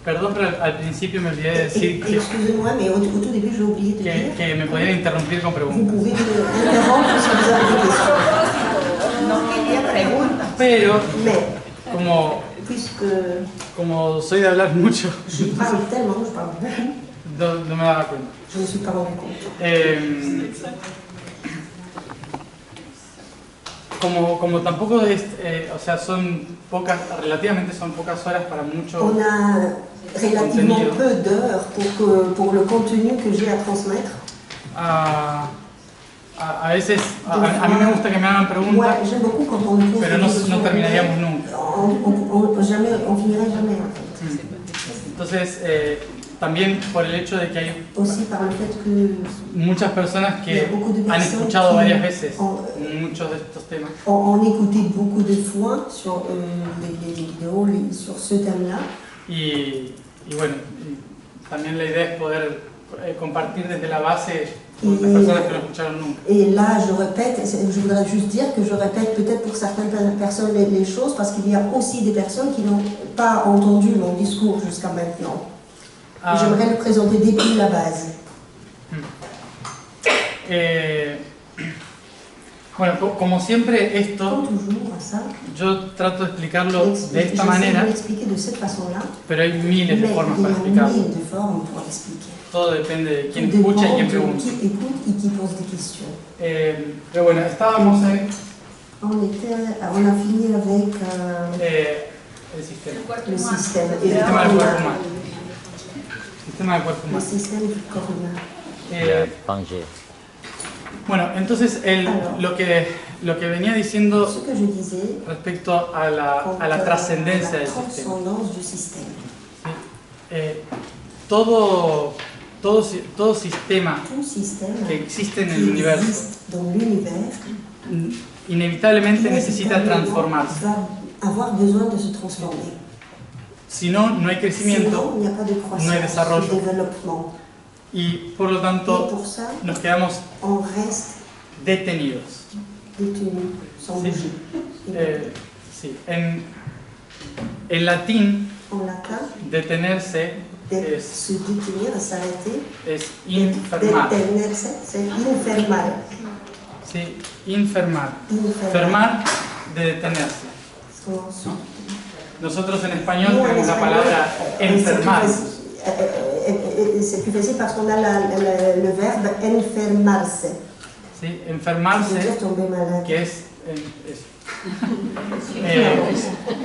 Perdón, pero al principio me olvidé de decir Excusez-moi, mais au tout début, j'ai oublié de dire que me podían interrumpir con vous preguntas. pouvez me interrompre si vous avez des questions. No quería preguntas. Pero, Mais, como soy de hablar mucho, je parle tellement, je parle beaucoup, no me daba cuenta. je ne me suis pas rendu compte. Como tampoco es, o sea, relativamente son pocas horas para mucho On a relativement contenido. peu d'heures pour le contenu que j'ai à transmettre. A veces, a mí me gusta que me hagan preguntas, Moi, j'aime beaucoup quand on me pose pero des no questions. terminaríamos nunca. On finirait jamais, en fait. Entonces, también por el hecho de que hay Aussi par le fait que muchas personas il y a que beaucoup de han personnes escuchado qui varias veces ont, muchos de estos temas. ont écouté beaucoup de fois sur les vidéos sur ce thème-là. Y bueno, también la idea es poder compartir desde la base con las personas que no escucharon nunca. Et là, je répète, je voudrais juste dire que je répète peut-être pour certaines personnes les choses, parce qu'il y a aussi des personnes qui n'ont pas entendu mon discours jusqu'à maintenant. Et j'aimerais le présenter depuis la base. Bueno, como siempre esto, Comme toujours, ça, yo trato de explicarlo de esta j'essaie manera, de l'expliquer de cette façon-là, pero hay miles de mais formas il y para a explicarlo. mille de formes pour l'expliquer. Todo depende de quién Tout escucha y dépend quién de pregunta. qui écoute et qui pose des questions. Pero bueno, estábamos en On a fini avec el sistema. le système. El Et là, sistema del on cuerpo a humano. Sistema del cuerpo le humano. système du corps humain. Bueno, entonces lo que venía diciendo Ce que je disais, respecto a la trascendencia del sistema. transcendance du système. Todo sistema Tout système que existe en qui el universo existe dans l'univers inevitablemente necesita transformarse. va avoir besoin de se transformer. Si no, no hay Sinon, crecimiento il n'y a pas de croissance, no hay desarrollo. de développement. y por lo Et tanto pour ça, nos quedamos on reste detenidos. détenu, sans Sí. bouger. Sí. En latín, En latin, detenerse se détenir, s'arrêter, es enfermar. detenerse, c'est infermar. Sí, enfermar. Infermar. Fermar de detenerse. Son- Nosotros en español Nous, en tenemos la espagnol, palabra enfermar. c'est plus facile parce qu'on a le verbe enfermarse. ¿Sí? Ça Enfermarse, veut dire tomber malade. que es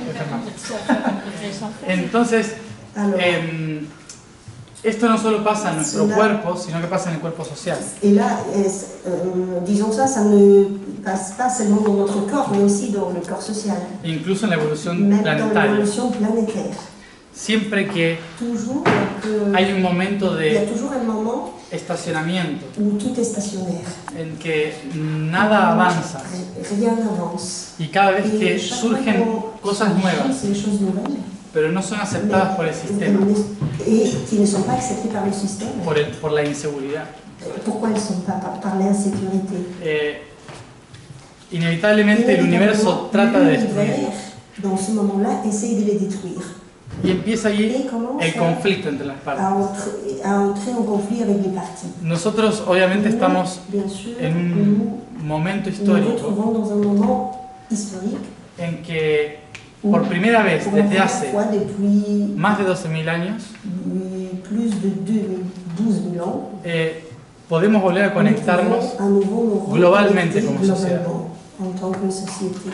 enfermarse. Entonces, Alors, esto no solo pasa en nuestro Cela- cuerpo, sino que pasa en el cuerpo social. et là, disons ça ne passe pas seulement dans notre corps, mais aussi dans le corps social, Incluso en la evolución même dans planetaria. l'évolution planétaire. Siempre que Toujours, hay un momento il y a de toujours un moment estacionamiento où tout est stationnaire. en que nada avanza Rien n'avance. y cada vez que Et chaque surgen fois qu'on cosas nuevas, c'est des choses nouvelles, pero no son aceptadas por el sistema, et qui ne sont pas acceptées par le système. por la inseguridad. Pourquoi elles ne sont pas par l'insécurité? Inevitablemente el universo trata de destruir L'univers, dans ce moment-là, essaye de les détruire. y empieza allí Et commence el conflicto entre las partes. à entrer en conflit avec les parties. Nosotros obviamente Nous, estamos bien sûr, en nous un momento nous histórico retrouvons dans un moment historique en que où, por primera vez pour la desde première hace fois depuis más de 12.000 años plus de 12 000 ans, podemos volver a nous conectarnos pouvons à nouveau nous globalmente reconnecter como sociedad. globalement en tant que société.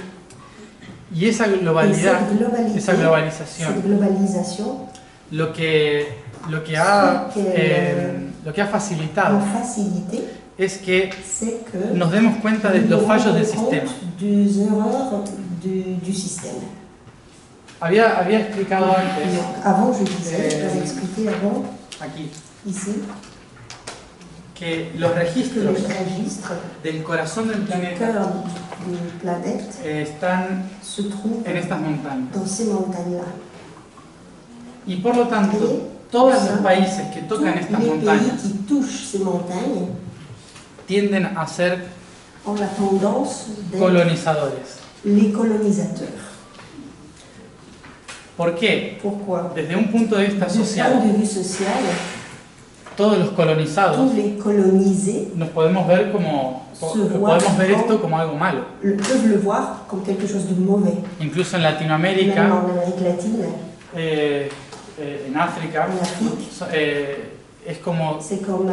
Y esa Et globalidad, cette globalité, esa globalización, cette globalisation lo que ha facilitado la facilité, es que c'est que nos demos cuenta de los fallos del sistema. des erreurs du système. Había explicado antes, Avant, je disais, j'avais expliqué avant, aquí, ici, que los que registros les registres del corazón del du planeta cœur de planète están se trouvent en estas montañas. dans ces montagnes-là. Y por lo tanto, todos los países que Tous tocan estas les pays montañas qui touchent ces montagnes tienden a ser ont la tendance d'être colonizadores. les colonisateurs. ¿Por qué? Pourquoi? Desde un punto de vista Du point social, de vue social, todos los colonizados tous les colonisés nos podemos ver podemos ver esto como algo malo. peuvent le voir comme quelque chose de mauvais. Incluso en Même Latinoamérica, en Amérique latine, en África, en Afrique, es como c'est comme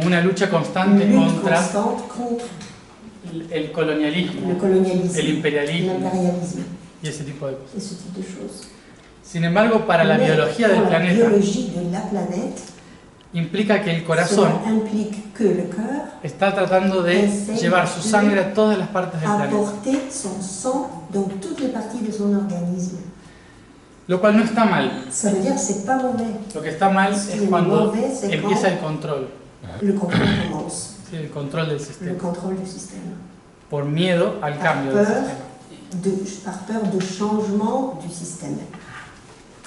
una lucha une constante lutte contra constante contre el colonialismo, le colonialisme, el imperialismo l'impérialisme y ese tipo de cosas. et ce type de choses. Sin embargo, para la Mais biología pour del la planeta, biologie de la planète, implica que el corazón cela implique que le cœur está tratando de llevar su sangre a todas las partes del planeta. apporter son sang dans toutes les parties de son organisme. Lo cual no está mal. Ça veut dire que c'est pas mauvais. Lo que está mal Ce qui es est cuando mauvais, c'est empieza quand el control, le contrôle commence, ¿sí? El control del le sistema, contrôle du système. por miedo al Par cambio del peur, sistema. par peur de changement du système.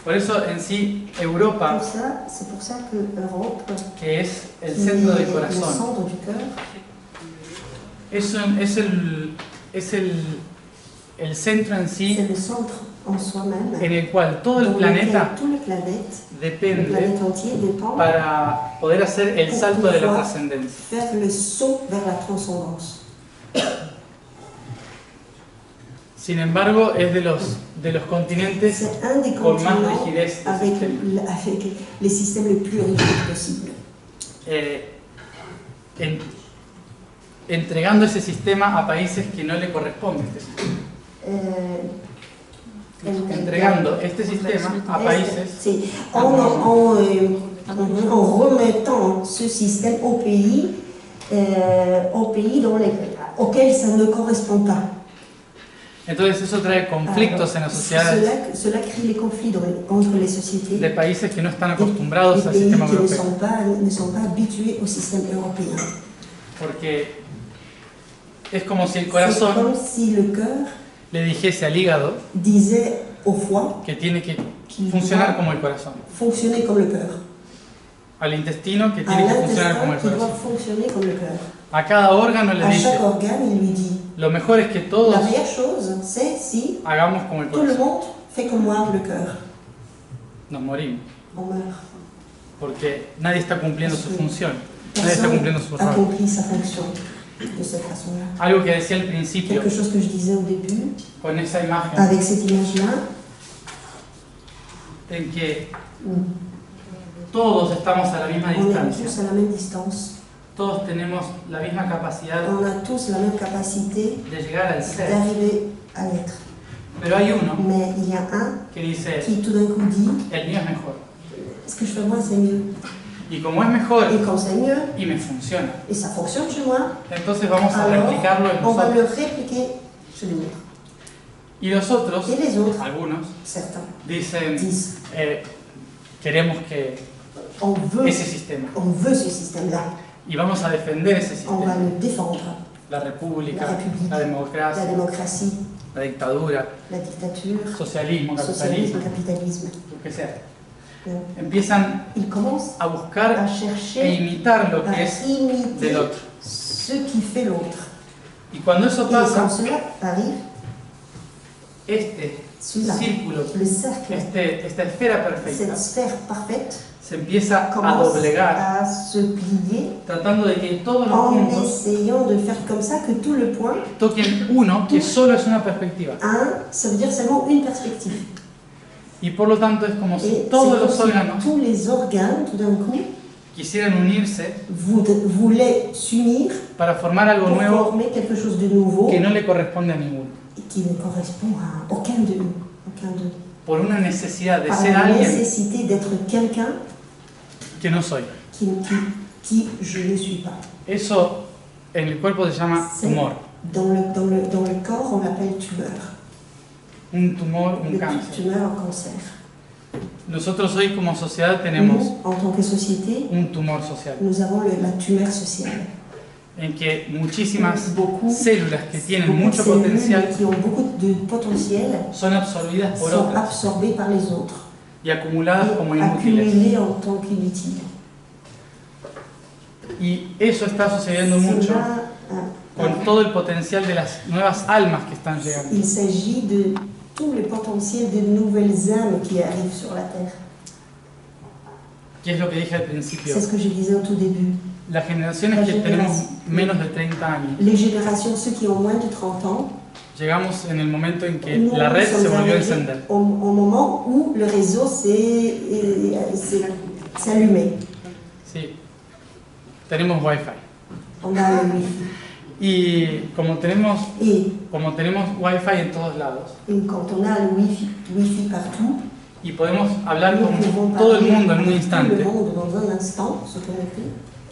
Por eso en sí Europa, C'est pour ça que l'Europe, que es el qui centro del est le corazón, centre du cœur, es el centro en c'est sí le centre en soi-même, en el cual todo el dans lequel planeta tout le planète depende entier dépend para poder hacer el salto de la trascendencia. faire le saut vers la transcendance. Sin embargo, es de los continentes C'est un des con más continents rigidez de avec sistema. les systèmes les plus rigides possibles. Entregando ese sistema a países que no le corresponde este sistema. Entregando este sistema a países Sí, en remettant ce système aux pays auxquels ça ne correspond pas. Entonces eso trae conflictos en las sociedades Cela crée les conflits entre les sociétés de países que no están acostumbrados des al pays sistema qui europeo. ne sont pas habitués au système européen. Porque es como si el C'est corazón comme si le cœur le dijese al hígado disait au foie que tiene que qu'il funcionar doit como el corazón, fonctionner comme le cœur, al intestino que à tiene que funcionar como l'intestin el qui doit corazón. fonctionner comme le cœur. A cada órgano le À dice, chaque organe, il lui dit lo mejor es que todos la meilleure chose, c'est si hagamos como el tout le corazón. monde fait comme moi le cœur. Nos morimos, On meurt. porque nadie está cumpliendo su función, nadie está Personne cumpliendo su rol. accomplit sa fonction de cette façon-là. Algo que decía al principio, Quelque chose que je disais au début, con esa imagen, avec cette image-là, en que todos estamos a la misma on est distancia, tous à la même distance. todos tenemos la misma capacidad On a tous la même capacité de llegar al ser, d'arriver à l'être. pero hay uno Mais il y a un que dice, qui tout d'un coup dit el mío es mejor, ce que je fais moi c'est mieux. y como es mejor Et quand c'est mieux, y me funciona, et ça fonctionne chez moi, entonces vamos a alors replicarlo en on va nosotros. le répliquer chez les autres. Y los otros, Et les autres, algunos, certains, dicen, disent queremos que on veut ese sistema, ce système-là, y vamos a defender ese on va sistema, le défendre. la república, La République, la La democracia, démocratie, la dictadura, la dictature, socialismo, socialisme, capitalismo, capitalisme. lo que sea. Donc, Empiezan ils commencent a buscar à e chercher imitar lo à que es imiter del otro. ce qui fait l'autre. Y cuando eso Et quand pasa, cela arrive, este celui-là, círculo, le cercle, esta esfera perfecta, cette sphère parfaite, se empieza a commence doblegar, à se plier tratando de que todos los en puntos essayant de faire comme ça que tout le point, toquen uno que solo es una perspectiva. ça veut dire seulement une perspective. Y por lo tanto es como Et si c'est todos comme los si órganos tous les organes, tout d'un coup, quisieran unirse voulaient s'unir para formar algo pour nuevo former quelque chose de nouveau que no le corresponde a ninguno. et qui ne correspond à aucun d'eux. Por una necesidad de Par ser la alguien nécessité d'être quelqu'un que no soy. qui je ne suis pas. Eso en el cuerpo se llama tumor. Dans le corps, on l'appelle tumeur. Un tumor, un Le cáncer. tumeur, un cancer. Nosotros hoy como sociedad tenemos Nous, en tant que société, un tumor social, nous avons la tumeur sociale. en que muchísimas Beaucoup células que tienen de mucho cellules potencial qui ont beaucoup de potentiel son absorbidas por sont otras absorbées par les autres y acumuladas como et inútiles. accumulées en tant qu'inutiles. Y eso está sucediendo mucho Cela, con todo el potencial de las nuevas almas que están llegando. il s'agit de tout le potentiel de nouvelles âmes qui arrivent sur la Terre. ¿Qué es lo que dije al principio? C'est ce que je disais au tout début. Las generaciones que tenemos menos de 30 años, Les générations, ceux qui ont moins de 30 ans, llegamos en el momento en que nous la red se sommes volvió a arrivés encender. au moment où le réseau s'est allumé. Sí, tenemos Wi-Fi. On a le Wi-Fi. Y como tenemos Et Wi-Fi en todos lados, quand on a le Wi-Fi partout, y podemos hablar nous con pouvons todo el parler mundo en un avec tout instante, le monde dans un instant, se connecter.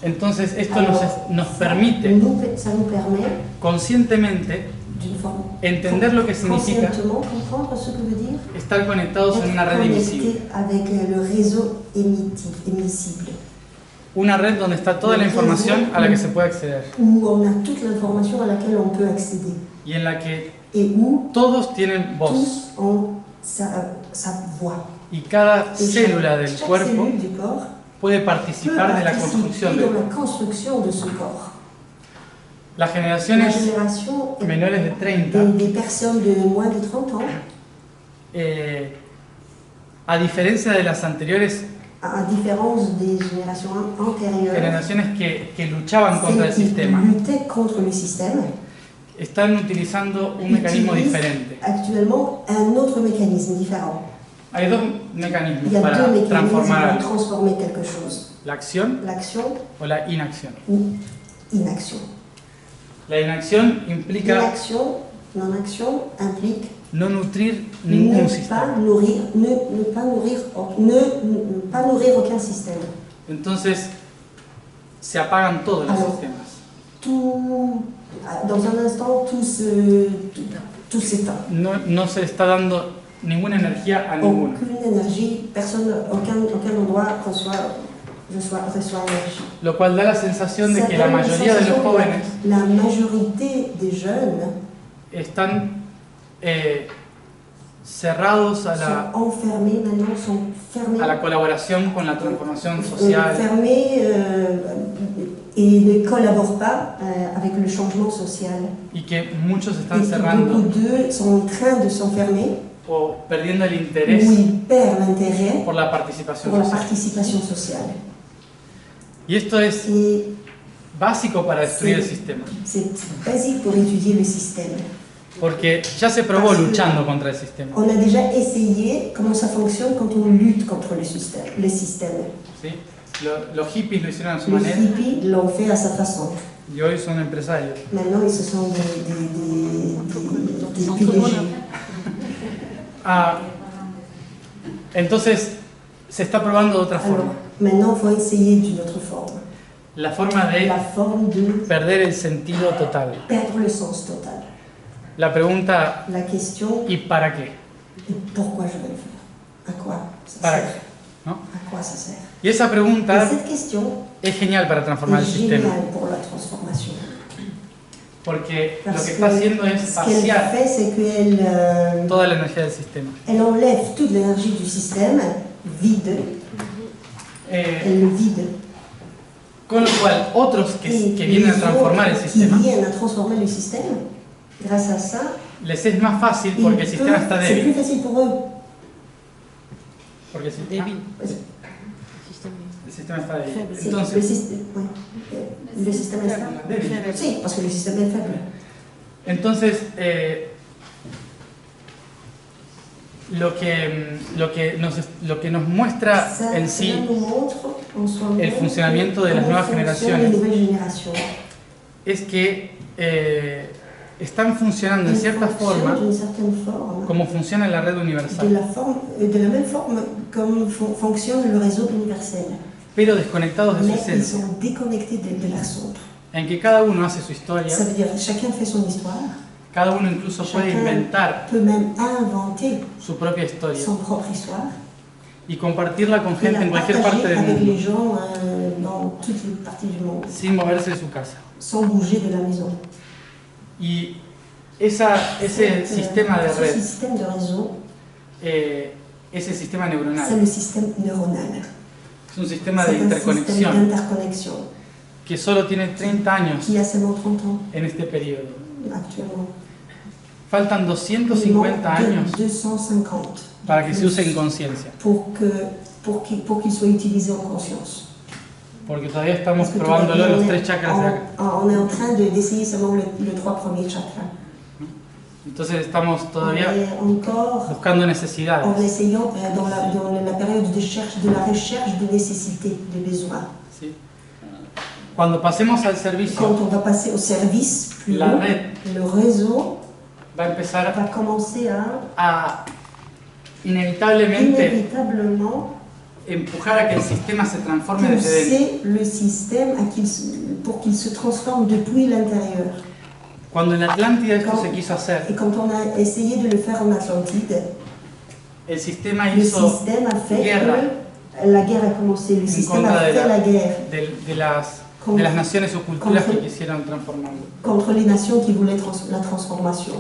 entonces esto Alors, nos permite ça nous permet conscientemente d'une forme entender lo que significa conscientement comprendre ce que veut dire estar conectados en una être red invisible. connecté avec le réseau émissible, Una red donde está toda la información a la que se puede acceder où on a toute l'information à laquelle on peut accéder y en la que et où todos tienen voz tous ont sa voix. y cada Et célula del chaque cuerpo cellule du corps puede peut participar de la participer construcción dans de la construction de ce corps. las La generaciones génération menores de 30, des personnes de moins de 30 ans, a diferencia de las anteriores à différence des générations antérieures, generaciones que luchaban contra el celles qui sistema, luttaient contre le système, están utilizando un mecanismo utilisent diferente. actuellement un autre mécanisme différent. Hay dos Il mecanismos y a para deux mécanismes transformar pour transformer quelque chose, la acción l'action o la inacción. ou inaction. La inacción implica L'inaction, non-action implique no nutrir ningún ne sistema. pas nourrir aucun système. Entonces se apagan todos los Alors, sistemas. Tout, dans un instant, tout s'éteint. No se está dando ninguna energía a ninguno. Aucune énergie, aucun endroit reçoit énergie. Lo cual da la sensación de Ça que la donne la mayoría de los sensation jóvenes que la majorité des jeunes están cerrados a sont enfermés maintenant, sont fermés, a la colaboración con la transformación social fermés et ne collaborent pas avec le changement social. y que muchos Et están que cerrando beaucoup d'eux sont en train de s'enfermer, o perdiendo el où interés ils perdent l'intérêt por la participación pour la social. participation sociale. Y esto es Et básico para destruir el Sí. sistema, c'est basique pour étudier le système. porque ya se probó luchando contra el sistema. On a déjà essayé comment ça fonctionne quand on lutte contre le système. ¿Sí? Los hippies lo hicieron a su Les manera hippies l'ont fait à sa façon. y hoy son empresarios. Maintenant, ils se sont des PDG. Entonces se está probando de otra Alors, forma, maintenant, il faut essayer d'une autre forme. la forma de La forme de perder el sentido total. perdre le sens total. La pregunta, La question, ¿y para qué? et pourquoi je vais le faire? À quoi ça ¿Para sert? qué? ¿No? À quoi ça sert? Y esa Et pregunta cette question es genial para transformar est el sistema, géniale pour la transformation. porque lo Parce que está haciendo es ce qu'elle vaciar fait, c'est qu'elle toda la energía del sistema. elle enlève toute l'énergie du système, vide, elle le vide. Con lo cual, otros que vienen a les transformar el autres qui sistema, viennent à transformer le système, grâce à ça, les es más fácil porque el sistema está c'est plus débil. facile pour eux. Porque el Débil. el sistema está débil. C'est- le Entonces, système, ouais. Le système est faible. débil. Sí, parce que le système est faible. Entonces, lo que nos muestra Ça, en cela sí nous montre en soi-même el funcionamiento de las comment nuevas fonctionnent generaciones les nouvelles générations. es que están funcionando en Elles cierta fonctionnent forma d'une certaine forme, como funciona la red de universal, de la même forme comme fonctionne le réseau universel. pero desconectados de su Mais ils esencia, sont déconnectés de leur centre. en que cada uno hace su historia, Ça veut dire que chacun fait son histoire, cada uno incluso puede inventar peut même inventer su propia historia son propre histoire y compartirla con et gente la en cualquier parte partager del avec les mundo, gens dans toutes les parties du monde, sin moverse de su casa. sans bouger de la maison. Y ese sistema de Ce red, système de réseau, ese sistema c'est neuronal, le système neuronal. es un sistema C'est de un système interconexión d'interconnexion que solo tiene 30 años qui a seulement 30 ans en este periodo. actuellement. faltan Il 250 manque años 250 para que se use en conciencia, pour qu'il soit utilisé en conscience. porque todavía estamos Parce que probándolo en los on tres est chakras de acá. on est en train d'essayer seulement les 3 premiers chakras. Entonces estamos On todavía est encore buscando en necesidades. essayant dans la période de la recherche de nécessité, de besoin. ¿Sí? Cuando pasemos al servicio, Quand on va passer au service, plus la haut, red le réseau va a empezar va commencer a inevitablemente inévitablement empujar a que el sistema se transforme desde dentro. pousser le système pour qu'il se transforme depuis l'intérieur. Cuando en Atlántida esto se quiso hacer, Et quand on a essayé de le faire en Atlantide, el sistema le hizo système a fait guerra que la guerre a commencé. Le en système a contra fait la guerre de las naciones o culturas que quisieron transformarlo. contre les nations qui voulaient la transformation.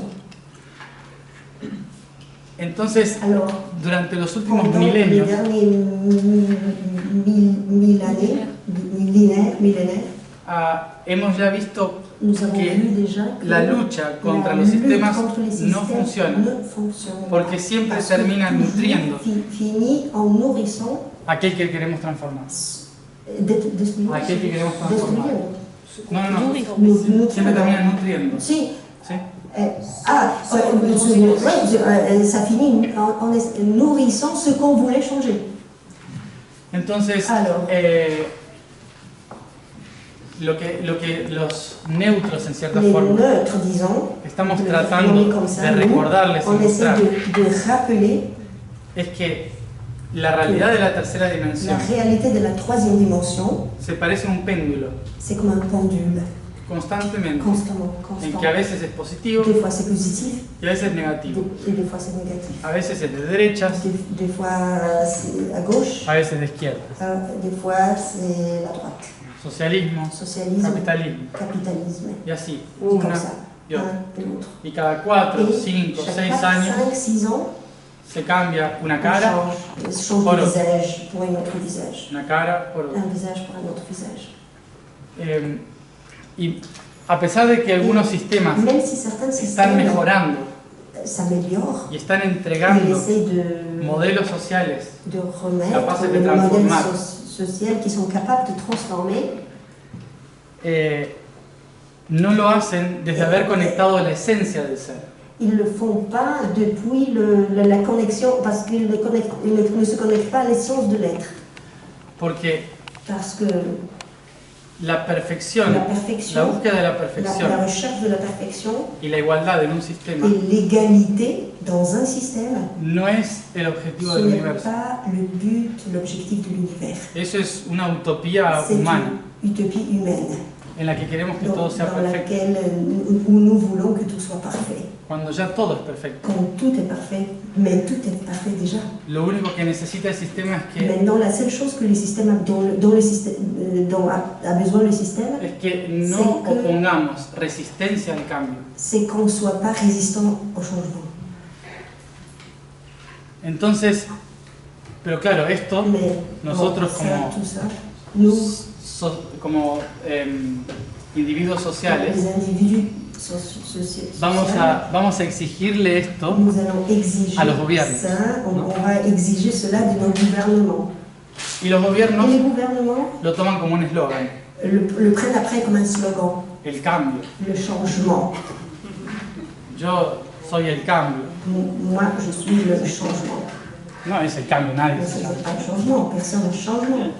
Entonces, Alors, durante los últimos pendant les milenios, derniers millénaires, hemos ya visto nous avons que vu déjà que la lucha contra la los lutte sistemas contre les no systèmes funciona, ne fonctionne porque pas. siempre Parce que termina toujours nutriendo finit en nourrissant, aquel que queremos transformar. destruyendo. Aquel que queremos transformar. No, no, no. Nous- Siempre termina nutriendo. Si. ¿Sí? Ça finit en nourrissant ce qu'on voulait changer. Entonces, Alors. lo que los neutros, en cierta Les forma, neutres, disons, estamos de tratando formuler comme ça, de recordarles y on essaie mostrar de rappeler es que la realidad de la tercera la dimensión réalité de la troisième dimension, se parece a un péndulo c'est comme un pendule, constantemente, constamment, en constant. que a veces es positivo Des fois c'est positif y a veces es negativo, et des fois c'est négatif. a veces es de derechas, Des fois c'est à gauche, a veces de izquierdas, des fois c'est la droite. socialismo, Socialisme, capitalismo, capitalisme, y así, comme una ça, y otra. un et l'autre. Y cada 4, Et 5, chaque 6 4, años 5, 6 ans, se cambia una on cara, change por de otro. visage pour un autre visage. una cara por otra. Un visage pour un autre visage. Y a pesar de que algunos sistemas Même si certains están systèmes mejorando s'améliorent, y están ils entregando essaient de modelos sociales remettre capaces de les modèles transformar, sociaux qui sont capables de transformer, no lo hacen desde haber conectado la esencia del ser. ils ne le font pas depuis la connexion, parce qu'ils ne se connectent pas à l'essence de l'être. Porque Parce que la perfección, la perfection, la búsqueda de la la perfección recherche de la perfection y la igualdad en un sistema et l'égalité dans un système, no es el objetivo ce del n'est universo. pas le but, l'objectif de l'univers. Eso es una utopía C'est humana une utopie humaine en la que queremos que todo sea dans perfecto, laquelle où nous voulons que tout soit parfait. cuando ya todo es perfecto. Quand tout est parfait, mais tout est parfait déjà. Lo único que necesita el sistema es que Maintenant, la seule chose que le système dont a besoin le système, es que no C'est que- opongamos resistencia al cambio. c'est qu'on ne soit pas résistant au changement. Entonces, pero claro, esto Mais nosotros ça, como, tout ça, nous, como individuos sociales, les individus sociaux, vamos a exigirle esto nous allons exiger a los gobiernos, ça, ¿no? on va exiger cela de nos gouvernements. y los Et gobiernos les gouvernements lo toman como un eslogan, le prennent après comme un slogan, el cambio. le changement. Yo soy el cambio. Moi, je suis le changement. No es el cambio, nadie Mais es ce el n'est cambio. pas le changement, personne n'est changement.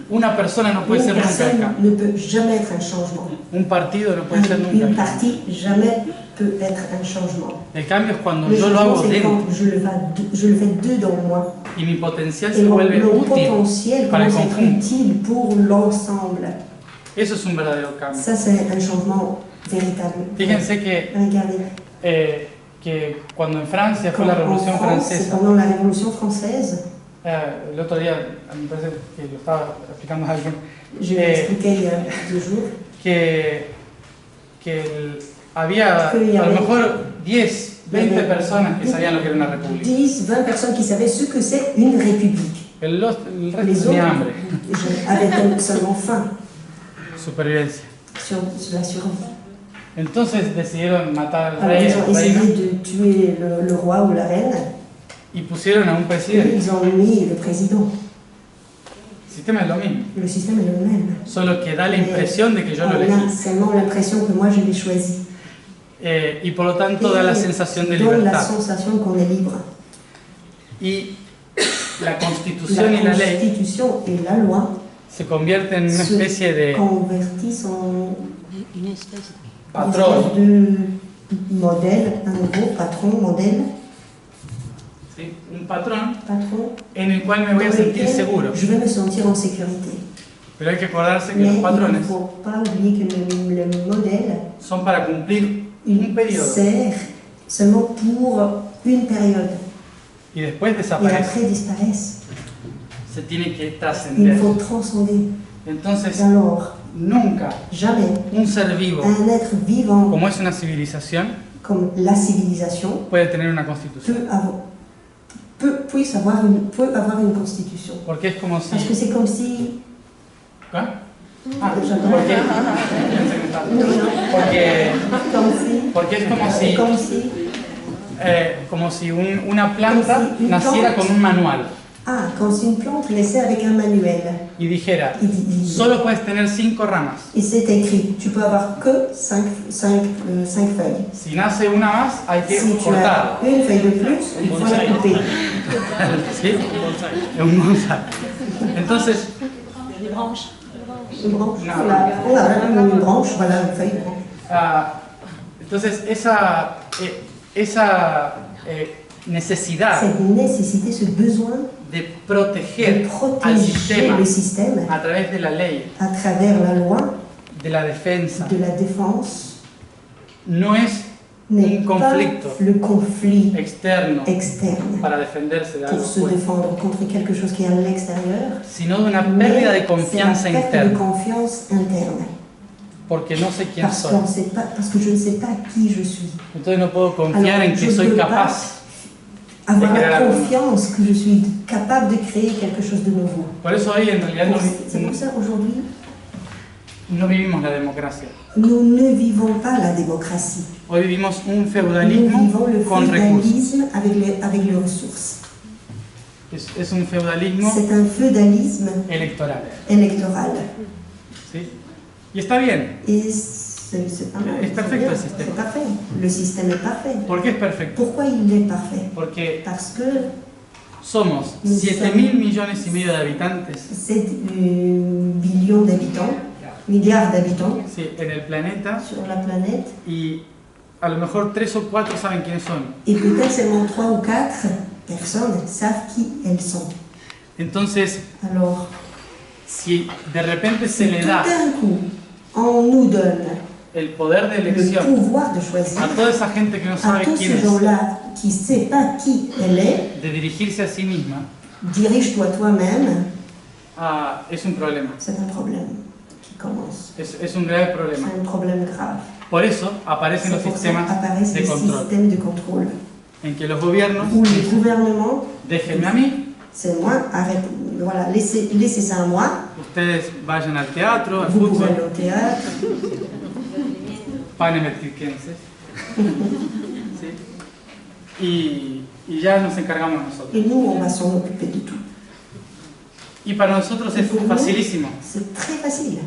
Una persona no puede Une ser nunca el personne cambio. ne peut jamais être un changement. Un partido no puede ser nunca Une el cambio. partie jamais peut être un changement. El cambio es cuando Le yo lo changement, hago c'est dentro quand je le fais dedans moi. y mi potencial Et se vuelve mon útil potentiel para el commence à être conjunto. utile pour l'ensemble. Eso es un verdadero cambio. Ça, c'est un changement véritable. Fíjense Regardez. que cuando en Francia fue Quand la en Revolución France, Francesa, pendant la Révolution française, el otro día, me parece que lo estaba explicando a alguien, je l'ai expliqué il y a 2 jours, había Que y a lo había- mejor 10, 20 personas que sabían lo que era una república. 10, 20 personnes qui savaient ce que c'est une république. El resto Les tenía autres hambre, avaient donc seulement faim supervivencia. sur la survie. Entonces decidieron matar al Alors rey ils ont o reina essayé de tuer le roi ou la reine y pusieron a un et presidente. ils ont mis le président. El sistema es lo mismo, Le système est le même. solo que da la impresión de que yo lo On a elegí. seulement l'impression que moi je l'ai choisi. Y por lo tanto da la sensación de donne la libertad. sensation qu'on est libre. Y la La constitución y la ley constitution et la loi se convierten en una especie de convertissent en Une espèce patrón, de modèle, un nouveau patron, modèle, ¿sí? Un patrón patron, en el cual me voy a dans sentir lequel seguro. je vais me sentir en sécurité. Pero hay que acordarse que Mais los il ne patrones faut pas oublier que le modèle son para cumplir un periodo sert seulement pour une période y después et desaparece. après disparaissent. Se tiene que Il trascender. faut transcender. Entonces, Alors, nunca jamais un ser vivo, un être vivant como es una civilización, comme la civilisation puede tener una constitución. puisse avoir une constitution. Porque es como si... Parce que c'est comme si... ¿Ah? Ah, J'adore. porque, porque es como si una planta naciera con un manual Comme si une plante naissait avec un manuel. y dijera, Il- solo puedes tener 5 ramas. Et c'est écrit, tu peux avoir que 5 feuilles. Si nace una más, hay que Si tu cortar. as une feuille de plus, il faut la couper. ¿Sí? Es un bonsai. Entonces, des branches. Une branche, Non. voilà, une branche, voilà, une feuille. entonces esa necesidad Cette nécessité, ce besoin de de proteger al protéger sistema le système a través de la ley, à travers la loi, de la defensa, de la défense, no es n'est un pas conflicto le conflit externo externe para defenderse de algo pour se fuera, défendre contre quelque chose qui est à l'extérieur, sino de una mais pérdida de c'est la confianza perte de interna, confiance interne. porque no sé quién soy. Parce que je ne sais pas qui je suis. Entonces no puedo confiar Alors, en que je soy peux capaz. Avoir de crear la algo. confiance que je suis capable de créer quelque chose de nouveau. Por eso hoy en realidad C'est pour ça aujourd'hui, no vivimos la democracia. nous ne vivons pas la démocratie. Hoy vivimos un Nous feudalismo vivons le con recursos. féodalisme avec les ressources. Es un feudalismo C'est un féodalisme electoral. électoral. ¿Sí? Y está bien. Et c'est pas mal. Es perfecto bien, el sistema. C'est parfait. Le système est parfait. ¿Por qué es perfecto? Pourquoi il est parfait? Porque Parce que somos Nous 7.000 millones y medio de habitantes, 7 billions d'habitants, milliards d'habitants sí, en el planeta, sur la planète, y a lo mejor 3 o 4 saben quiénes son. et peut-être seulement 3 ou 4 personnes savent qui elles sont. Entonces, Alors, si de repente se tout le da d'un coup, on nous donne el poder de le elección pouvoir de choisir a toda esa gente que no à sabe tous quién ces es, gens-là qui ne savent pas qui elle est, de dirigirse a sí misma, dirige-toi toi-même, es un problema. c'est un problème qui commence. Es un grave problema. C'est un problème grave. Por eso aparecen C'est los pour ça sistemas qu'apparaissent de les control, systèmes de contrôle, en que los gobiernos où les gouvernements, déjenme a mí, c'est moi, arrête, voilà, laissez ça à moi, ustedes vayan al teatro, al vous pouvez fútbol, aller au théâtre, panemetriquenses, ¿sí? y ya nos encargamos nosotros. et nous, on va s'en occuper de tout. Y para nosotros es facilísimo, C'est très facile,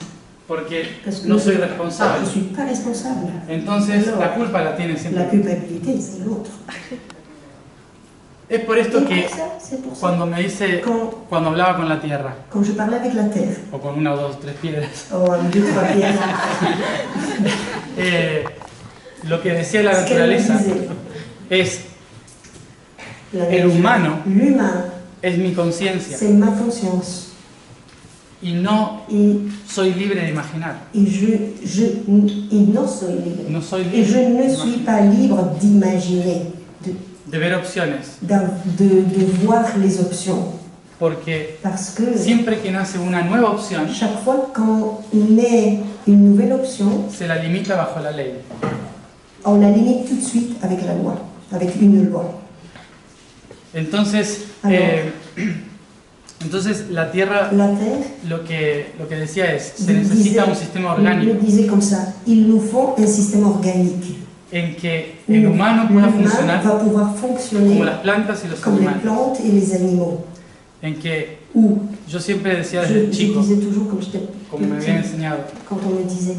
porque parce que no soy je ne responsable. suis pas responsable. Entonces la culpa la tiene La siempre. culpabilité, c'est l'autre. Es por esto Et que pour ça, c'est pour ça. cuando me dice, cuando hablaba con la tierra, Quand je parlais avec la terre, o con una o dos, tres piedras, deux, trois pierres, lo que decía la ce qu'elle me naturaleza disait, es, la el nature, humano l'humain, es mi conciencia c'est ma conscience. y no Et, soy libre de imaginar. et non soy libre. No soy Et je libre ne suis pas libre d'imaginer, de ver opciones, de voir les options. porque Parce que siempre que nace una nueva opción, chaque fois qu'on met une nouvelle option, se la limita bajo la ley. on la limite tout de suite avec la loi, avec une loi. Entonces, Alors. Entonces la Tierra La Terre, lo que decía es, se il necesita disait, un sistema il orgánico disait comme ça, il nous faut un système organique. en que Où el humano pueda l'humain funcionar va pouvoir como fonctionner las plantas y los comme les animales. plantes et les animaux. En que Où yo siempre decía je desde chico, disais toujours, comme j'étais como me habían petit, enseñado, quand on me disait,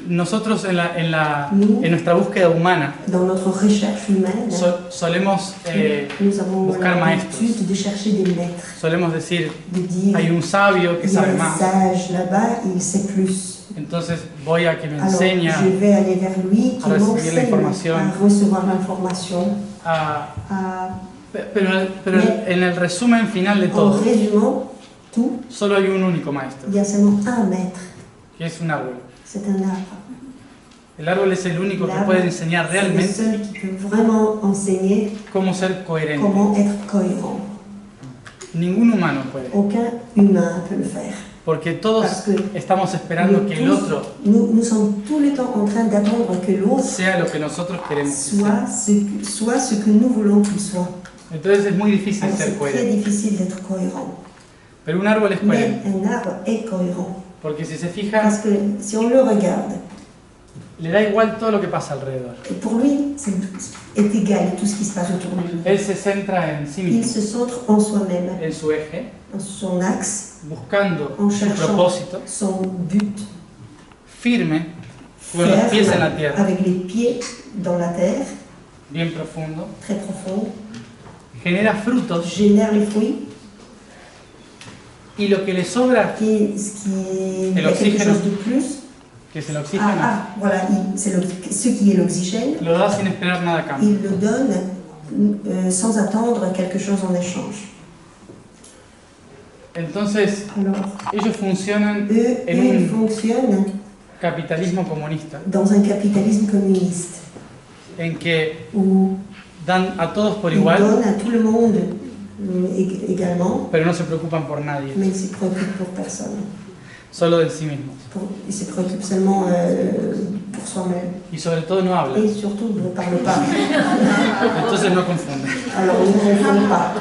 nosotros en nuestra búsqueda humana dans notre recherche humaine, solemos nous avons buscar l'habitude de chercher des maîtres, solemos decir, de dire, hay un sabio que il y a sabe un más, sage là-bas, il sait plus. entonces voy a que me Alors, enseña je vais aller vers lui, qui a recibir m'enseigne l'información. à recevoir l'information, a... à, Pero en el resumen final de en todo, résumant tout, solo hay un único maestro, il y a seulement un maître, que es un árbol. c'est un arbre. El árbol es el único que L'arbre, puede enseñar c'est le realmente seul qui peut vraiment enseigner cómo ser coherente. comment être cohérent. Ningún humano puede, Aucun humain peut le faire. porque todos Parce que estamos esperando nous, que el tous, otro nous sommes tout le temps en train d'attendre que l'autre sea lo que nosotros queremos que sea. soit ce que nous voulons qu'il soit. Entonces es muy difícil Alors ser c'est très coherente. difficile d'être cohérent. Pero un árbol es Mais coherente, un arbre est cohérent. porque si se fija, Parce que si on le regarde, le da igual todo lo que pasa alrededor. et pour lui, est égal tout ce qui se passe autour de lui. Él se centra en sí Il mismo, se centre en soi-même, en su eje, en son axe, buscando en su cherchant propósito, son but, firme, con los pies en la ferme, tierra, avec les pieds dans la terre, bien profundo, très profond, genera frutos génère les fruits, y lo que le sobra, et ce qui est Et il y a quelque l'oxygène. chose de plus. que es el oxígeno, Voilà, c'est ce qui est l'oxygène. lo da sin esperar nada a cambio. Il le donne sans attendre quelque chose en échange. Entonces, Alors, ellos funcionan eux, en ils un fonctionnent capitalismo comunista, dans un capitalisme communiste en que où dan a todos por ils igual, donnent à tout le monde également, pero no se preocupan por nadie, mais ils ne se préoccupent pour personne. solo de sí mismos. Ils se préoccupent seulement pour soi-même. Y sobre todo no hablan, Et surtout, ne parlent pas. entonces no confunden. Alors, ne confondent pas.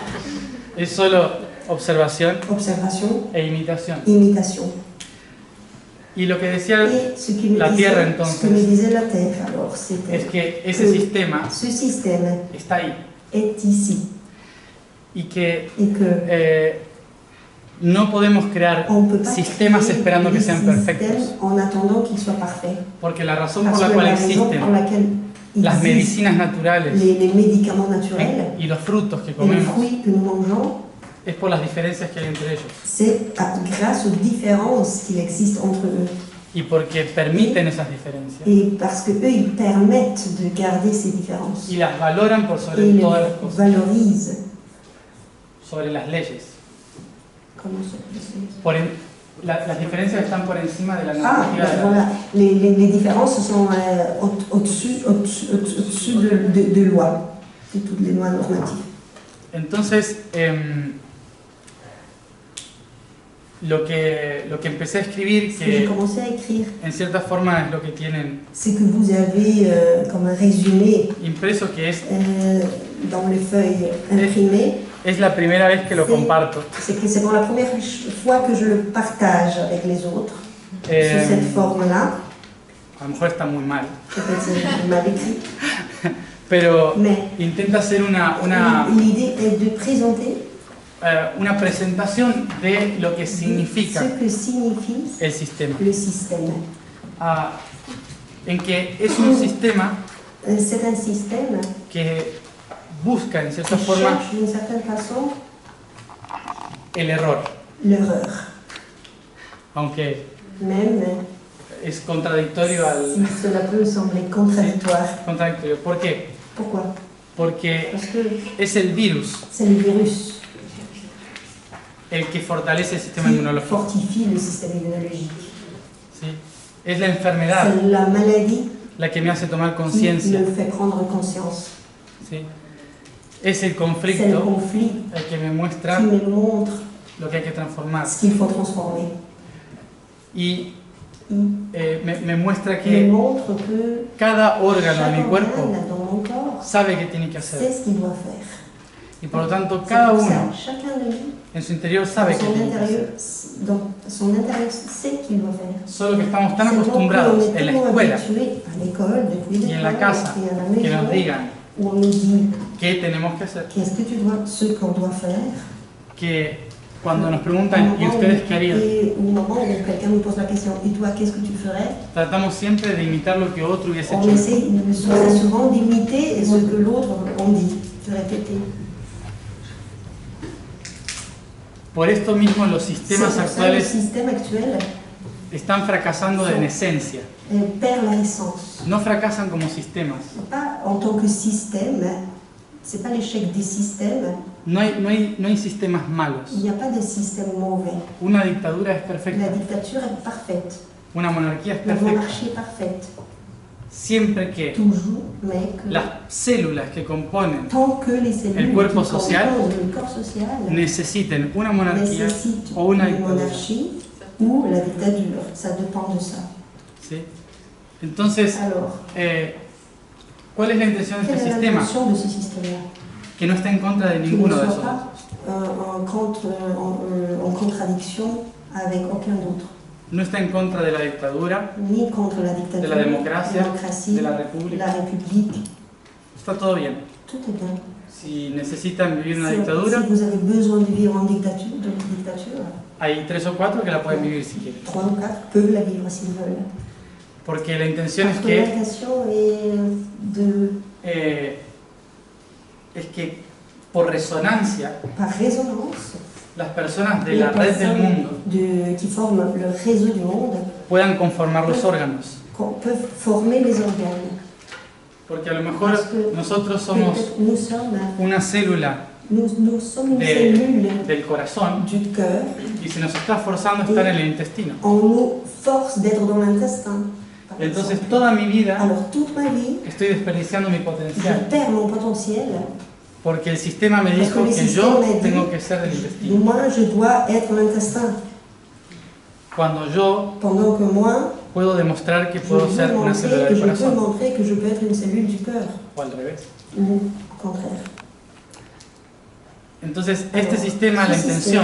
Es solo observación Observation, e imitación. imitation. Y lo que decía Et ce que me la disait, Tierra ce entonces que me disait la Terre, alors, c'était es que ese sistema ce système está ahí est ici y que et que no podemos crear on peut pas sistemas créer esperando que des sean systèmes perfectos, en attendant qu'ils soient parfaits. porque la razón Parce por la que cual la raison pour existen laquelle las existent medicinas naturales les médicaments naturels y los frutos que et les comemos fruits que nous mangeons, es por las diferencias que hay entre ellos c'est grâce aux différences qu'il existe entre eux. y porque permiten esas diferencias Et parce qu'eux, ils permettent de garder ces différences. y las valoran por Et sobre ils todas las les cosas, valorisent. sobre las leyes. Comment ça se Por las diferencias están por encima de la Ah, normativa de la voilà. Les différences sont au-dessus de lois, de toutes les lois normatives. Entonces, lo que empecé a escribir, Ce que j'ai que commencé à écrire, en cierta forma es lo que tienen c'est que vous avez comme un résumé impreso, que es dans les feuilles imprimées. es la primera vez que lo Sí. comparto. C'est que c'est pour la première fois que je le partage avec les autres, sous cette forme-là. A lo mejor está muy mal, Peut-être c'est mal écrit. pero Mais intenta hacer una l'idée est de présenter presentación de lo que significa ce que signifie el sistema. le système. En que es un sistema C'est un système que busca en cierta qui forma cherche d'une certaine façon el error, l'erreur. aunque Même es contradictorio si cela peut sembler contradictoire. contradictorio. ¿Por qué? Pourquoi? Porque Parce que es el virus c'est le virus el que fortalece el sistema qui inmunológico, fortifie le système immunologique. ¿sí? Es la enfermedad C'est la maladie la que me hace tomar qui conciencia, me fait prendre conscience. ¿sí? Es el C'est le conflicto conflit el que me muestra qui me montre lo que hay que transformar ce qu'il faut transformer. y Il me muestra me que montre que cada órgano de chaque mi cuerpo organe dans mon corps sabe qué tiene que sait hacer ce qu'il doit faire. Y por lo tanto, C'est cada pour ça, uno chacun de nous, en su interior sabe qué tiene que hacer. dans son intérieur, sait qu'il doit faire. Solo que estamos tan Seulement acostumbrados qu'on est en la tellement escuela habitués à l'école, depuis y en la l'école, casa et à la que nos maison, digan où on nous dit qué tenemos que hacer, qu'est-ce que tu dois, ce qu'on doit faire. que cuando nos preguntan ¿y ustedes qué harían? Et au moment où quelqu'un nous pose la question, et toi, qu'est-ce que tu ferais? Tratamos siempre de imitar lo que otro hubiese On hecho. essaie souvent d'imiter ce que l'autre on dit, de répéter. Por esto mismo los C'est sistemas pour ça le actuales système actuel están fracasando en esencia. perd la essence. No fracasan como sistemas. Pas en tant que système, c'est pas l'échec des systèmes, No hay sistemas malos. il n'y a pas de système mauvais. Una dictadura es La perfecta. dictature est parfaite, Una monarquía es la perfecta. monarchie est parfaite, Siempre que toujours, mais que las células que componen tant que les cellules El cuerpo qui social composent le corps social necesiten una monarquía nécessitent o una une dictadura. monarchie ou la dictature, ça dépend de ça. ¿Sí? Entonces, Alors, ¿cuál es la intención de quelle este est sistema? l'intention de ce système-là? Que no está en contra de Qu'il ne ninguno de soit esos. pas en contradiction avec aucun autre, No está en contra de la dictadura, ni contre la dictature, de la democracia, démocratie, de la república. la république, Está todo bien. tout est bien. Si necesitan vivir una Si dictadura, vous avez besoin de vivre en dictature, hay 3 o 4 que la pueden vivir si quieren. 3 ou 4 peuvent la vivre s'ils veulent. Porque la intención Parce es que que, l'intention est es que por resonancia, par résonance, las personas de les la red del personnes mundo qui forment le réseau du monde puedan conformar los órganos. peuvent former les organes. Porque a lo mejor Parce que nosotros somos peut-être nous sommes una célula Nous sommes une cellule del corazón du cœur. y se nos está forzando a estar en el intestino. On nous force d'être dans l'intestin. par Entonces exemple. toda mi vida Alors toute ma vie, estoy desperdiciando mi je potencial perds mon potentiel. porque el sistema me Parce dijo que el que sistema yo me dit tengo que ser del Et intestino. moi, je dois être l'intestin. Cuando yo Pendant que moi, puedo demostrar que je puedo peux ser una montrer célula que del je peux corazón montrer que je peux être une cellule du cœur. o al revés. Ou au contraire. Entonces este Alors, sistema, ce la système intención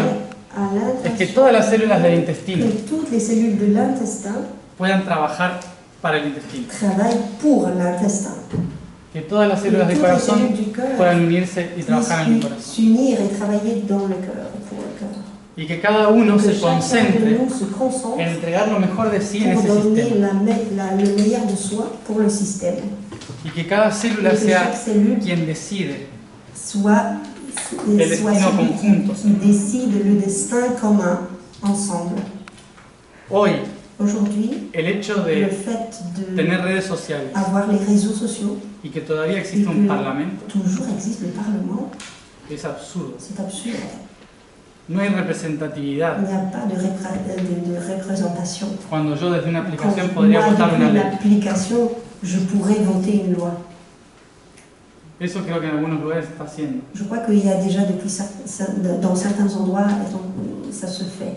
a l'intention es que todas las células del intestino que toutes les cellules de l'intestin puedan trabajar para el intestino. travaillent pour l'intestin. Que todas las células del Toutes les cellules corazón du cœur puedan unirse y trabajar en el puissent corazón. s'unir et travailler dans le cœur, pour le cœur. Y que cada uno Que se chacun de concentre nous se concentre en entregar lo mejor de sí en pour ese donner sistema. le meilleur de soi pour le système. Y que cada célula Et que sea chaque cellule quien decide soit el destino celui conjunto. qui décide le destin commun ensemble. Hoy, Aujourd'hui, el hecho le de fait de tener redes sociales avoir les réseaux sociaux, y que todavía et existe un que parlamento toujours existe le Parlement, es absurdo. c'est absurde. No hay representatividad. Il n'y a pas de représentation. Cuando yo desde una aplicación Quand podría moi, votar depuis una ley. l'application, je pourrais voter une loi. Eso creo que en algunos lugares está haciendo. Je crois qu'il y a déjà dans certains endroits, ça se fait.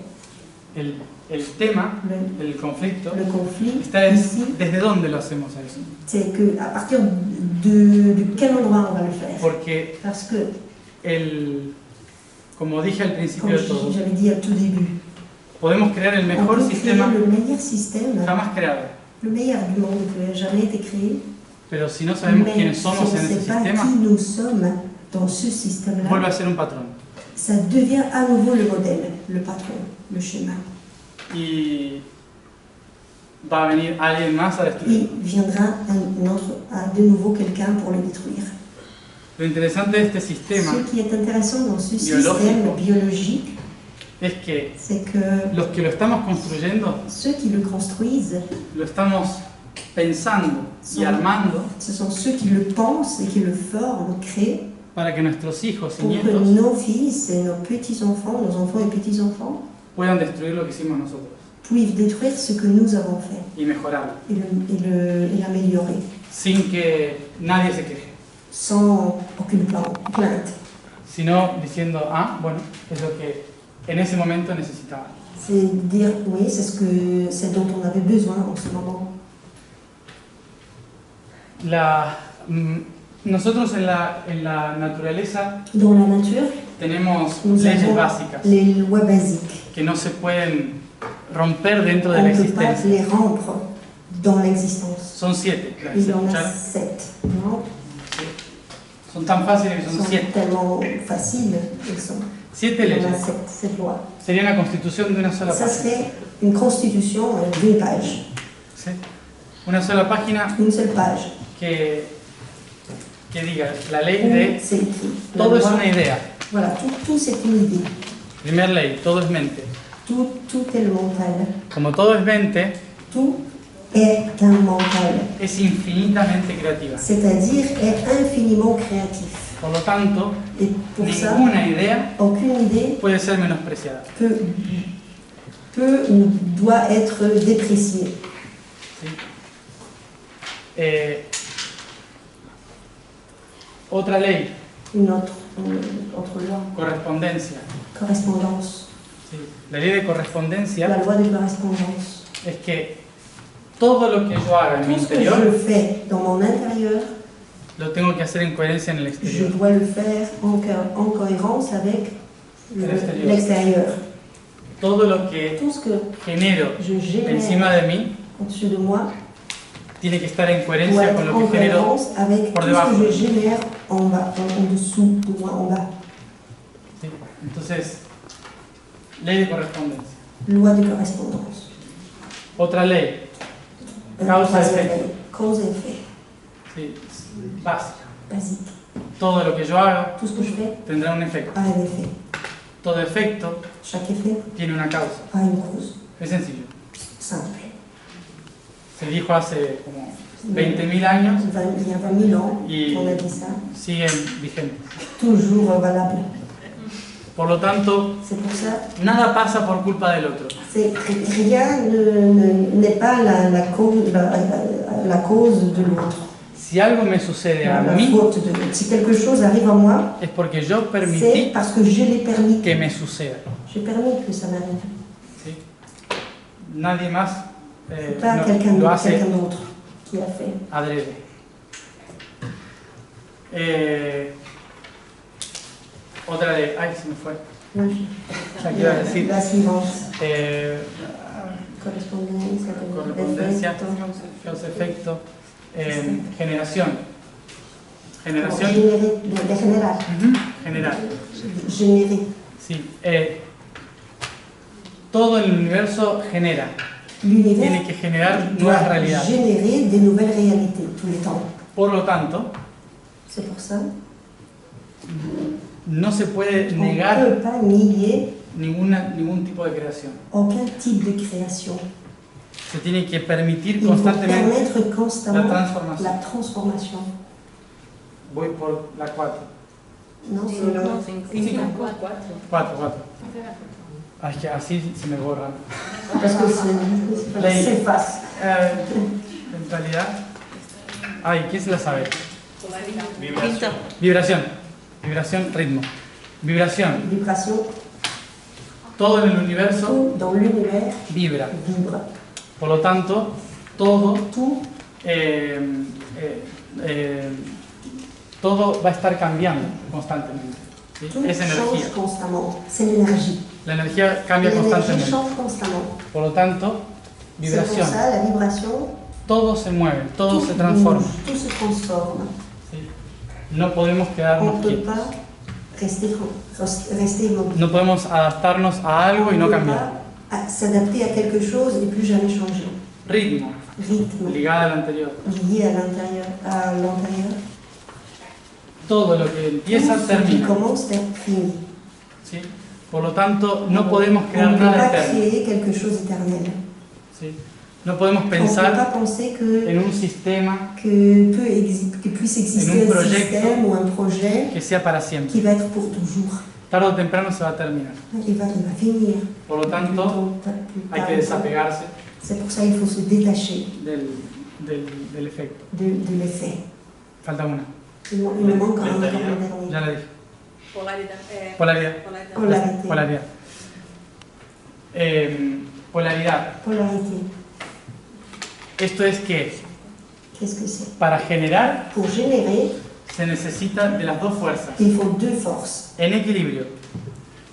El tema, el conflicto, Le conflit está es ici, desde dónde lo hacemos a eso. c'est qu'à partir de quel endroit on va le faire. Porque Parce que, como dije al principio comme de todo, j'avais dit au tout début, podemos crear el on mejor peut créer sistema le meilleur système, jamás creado. le meilleur du monde qui n'a jamais été créé. Pero si no sabemos Mais quiénes si somos on en ne ese sait pas sistema, qui nous sommes dans ce vuelve système-là, a ser un patrón. ça devient à nouveau le modèle, le patron, le schéma. Y va a venir alguien más a Et destruirlo. viendra de nouveau quelqu'un pour le détruire. Lo interesante de este sistema Ce qui est intéressant dans ce Biológico. système biologique, es que c'est que los que lo estamos construyendo, ceux qui le construisent, lo estamos pensando y armando ce sont ceux qui le pensent et qui le forment, créent, para que nuestros hijos y pour que nietos nos fils et nos petits-enfants, nos enfants et petits-enfants, puedan destruir lo que hicimos nosotros puissent détruire ce que nous avons fait y mejorarlo, et l'améliorer, sin que nadie se queje, sans aucune plainte. sino diciendo, ah, bueno, es lo que en ese momento necesitaba. C'est dire, oui, c'est dont on avait besoin en ce moment. Nosotros en la naturaleza Dans la nature, tenemos nous leyes avons básicas les lois basiques. que no se pueden romper dentro de On la ne peut pas existencia. les rompre dans l'existence. Son 7, ¿las Il y en a escucharon? 7, non? Son tan fáciles que Ils son sont 7. tellement faciles, ils sont. 7 Il y en a leyes. 7 lois. Sería una constitución de una sola Ça página. serait une constitution d'une page, ¿Sí? Una sola página une seule page. que diga la ley Où de c'est écrit. La todo es loi, una idea. voilà, tout c'est une idée. Primer ley, todo es mente. Tout est le mental. Como todo es mente, Tout est un mental, es infinitamente creativa. c'est-à-dire est infiniment créatif. Por lo tanto, Et pour ça, ninguna idea aucune idée puede ser menospreciada. peut ou doit être dépréciée. ¿Sí? Otra ley, Une autre loi, correspondencia. correspondance. ¿Sí? La ley de La correspondencia loi de correspondance. es que todo lo que yo haga en mi Tout ce que interior je fais dans mon intérieur, lo tengo que hacer en coherencia en el je exterior. dois le faire en cohérence avec L'extérieur. l'extérieur. Todo lo que Tout ce que genero je génère encima de mí au-dessus de moi tiene que estar en doit coherencia être con lo en que genero. cohérence avec por tout debajo. ce que je génère en bas, en dessous de moi, en bas. ¿Sí? Entonces, ley de correspondencia. Loi de correspondance. Otra ley, Causa y Troisième effet. ley, cause et effet, ¿sí? Básica. basique. Todo lo que yo haga Tout ce que je fais tendrá un efecto. a un effet. Todo efecto Chaque effet tiene una causa. a une cause. Es sencillo. Simple. Se dijo hace como 20.000 años, Il y a 20 000 ans, Y- on a dit ça. siguen vigentes. Toujours valable. Por lo tanto, C'est pour ça, nada pasa por culpa del otro. rien n'est pas la cause de l'autre. Si algo me sucede a La mí, faute de l'autre. Si quelque chose arrive à moi, es porque yo c'est permití parce que je l'ai permis. que me suceda. J'ai permis que ça m'arrive. ¿Sí? Nadie más C'est pas lo quelqu'un hace d'autre qui a fait. adrede. Otra ley, ay, se me fue. Non, Ya quiero decir, la suivante. correspondencia, Correspondencia, causa efecto, generación. Generación. De generar. Ujú, generar. Générer. Sí. Todo el universo genera. L'univers Tiene que generar doit nuevas realidades. générer des nouvelles réalités tous les temps. Por lo tanto, C'est pour ça no se puede qu'on ne negar peut pas nier ningún tipo de creación. aucun type de création. Se tiene que permitir Il faut constantemente permettre la constamment transformación. la transformation. Voy por la 4. Non, c'est le 4. Ay, que así se me borran. parce que Ley. s'efface. Mentalidad. Ay, ¿quién se la sabe? Quinto. Vibración. Vibración, ritmo. Vibración. Vibration, Todo en el universo tout dans l'univers vibra. vibre. Por lo tanto, todo, Tout todo va a estar cambiando constantemente. ¿Sí? Tout Es energía. change constamment. C'est l'énergie. La energía cambia L'énergie constantemente. change constamment. Por lo tanto, C'est pour vibración. ça la vibration, Todo se mueve, todo tout se transforma. bouge, tout se transforme. ¿Sí? No podemos On quedarnos ne peut quietos. pas rester immobile. No podemos adaptarnos a algo y no On ne peut cambiar. pas s'adapter à quelque chose et plus jamais changer. Ritmo, Rythme ligado al anterior. lié à l'intérieur. Todo lo que empieza Tout ce qui termina. commence finit. ¿Sí? Por lo tanto, no podemos On crear ne peut nada pas eterno. créer quelque chose d'éternel. ¿Sí? No podemos On ne peut pas pensar penser que en un sistema que puisse exister En un un proyecto système ou un projet que sea para siempre. qui va être pour toujours. Tarde o temprano se va a terminar. Il va finir. Por lo tanto, hay que desapegarse C'est pour ça qu'il faut se détacher del efecto. de l'effet. Falta una. Il me manque encore le Mentalidad. dernier. Ya la dije. Polaridad. Polaridad. Polarité. Polaridad. Polaridad. Polarité. Esto es que Qu'est-ce que c'est? para generar Pour générer, se necesita de las dos fuerzas, Il faut deux forces en equilibrio,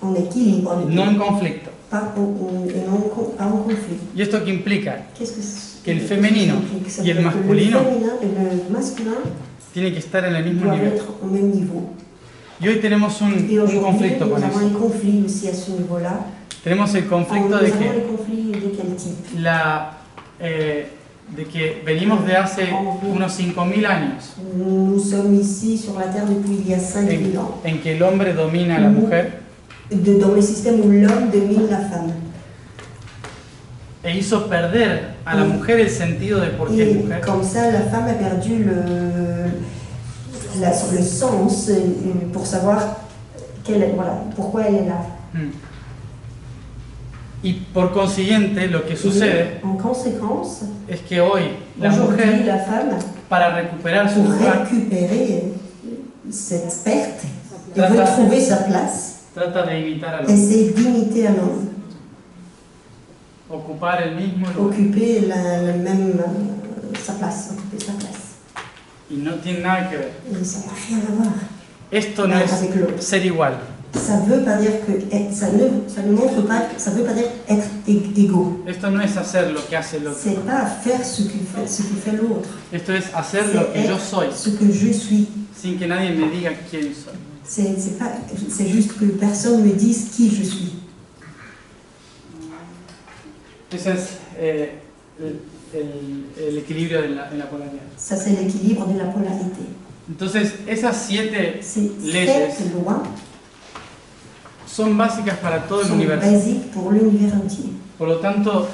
en équilibre, no en conflicto. pas en conflit. ¿Y esto qué implica? Qu'est-ce que Que el femenino ça y el veut dire que masculino le féminin et le masculin Tiene que estar en el mismo doivent nivel. être au même niveau. Y hoy tenemos Et un aujourd'hui, conflicto nous con avons eso. un conflit aussi à ce niveau-là. Tenemos el Nous conflicto avons de les que, conflits de quel type? de que venimos de hace unos 5.000 años Nous sommes ici sur la Terre depuis il y a 5000 ans. en que el hombre domina a la mujer Dans le système où l'homme domine la femme. e hizo perder a la mujer el sentido de por qué es Et mujer. comme ça, la femme a perdu le sens pour savoir pourquoi elle est là. Y por consiguiente lo que sucede Et en conséquence, es que hoy la aujourd'hui, mujer, la femme, para recuperar su pour lugar, récupérer cette perte et Trata- retrouver sa place, trata de imitar al hombre, essaie d'imiter un homme, ocupar el mismo lugar. occuper sa place, occuper sa place. Y no tiene nada que ver. Et ça n'a rien à voir. Esto no Avec es l'autre. ser igual. Ça veut pas dire que ça ne montre pas, ça veut pas dire être égaux. Esto no es hacer lo que hace el otro. C'est pas faire ce que fait l'autre. Esto es hacer lo que yo soy, Ce que je suis. sin que nadie me diga quién soy. C'est juste que personne me dise qui je suis. Ese es el equilibrio en la polaridad. Ça, c'est l'équilibre de la polarité. Entonces, esas 7 Ces leyes 7 lois son básicas para todo el sont universo. basiques pour l'univers entier. Por lo tanto,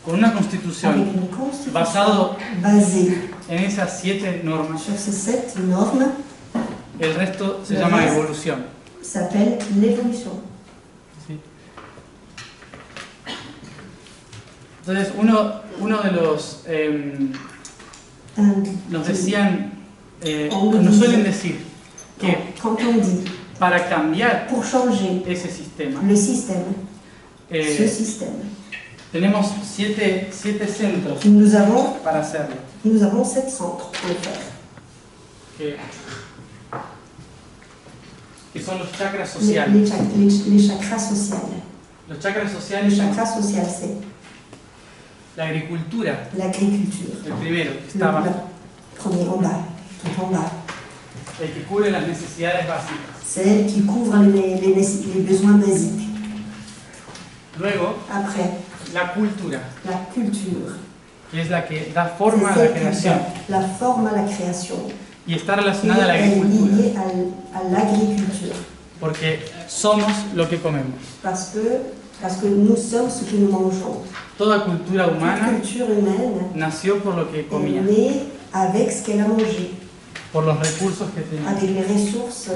con una Avec constitución une constitution basado basée en esas 7 normas, sur ces 7 normes, el resto se llama evolución. s'appelle l'évolution. ¿Sí? Entonces, uno de los, nos decían, nos suelen decir que Quand on dit para cambiar pour changer ese sistema, le système, ce eh, système, tenemos 7 centros nous avons para hacerlo. 7 centres pour le faire. Que son los chakras Les sociales. chakras sociaux. Los chakras Le sociales son chakra social, c'est la agricultura, l'agriculture. el primero, que Le está abajo, premier en bas, tout en bas. el que cubre las necesidades básicas. C'est elle qui couvre les besoins basiques. Luego, Après, la cultura, la culture. que es la que da forma a C'est la celle qui creación donne la forme à la création. y está Et relacionada a la elle est agricultura, liée à l'agriculture. porque somos lo que comemos. Parce que nous sommes ce que nous mangeons. Toda cultura La humana culture humaine nació por lo que est comía, née avec ce qu'elle a mangé, por los recursos que tenía. avec les ressources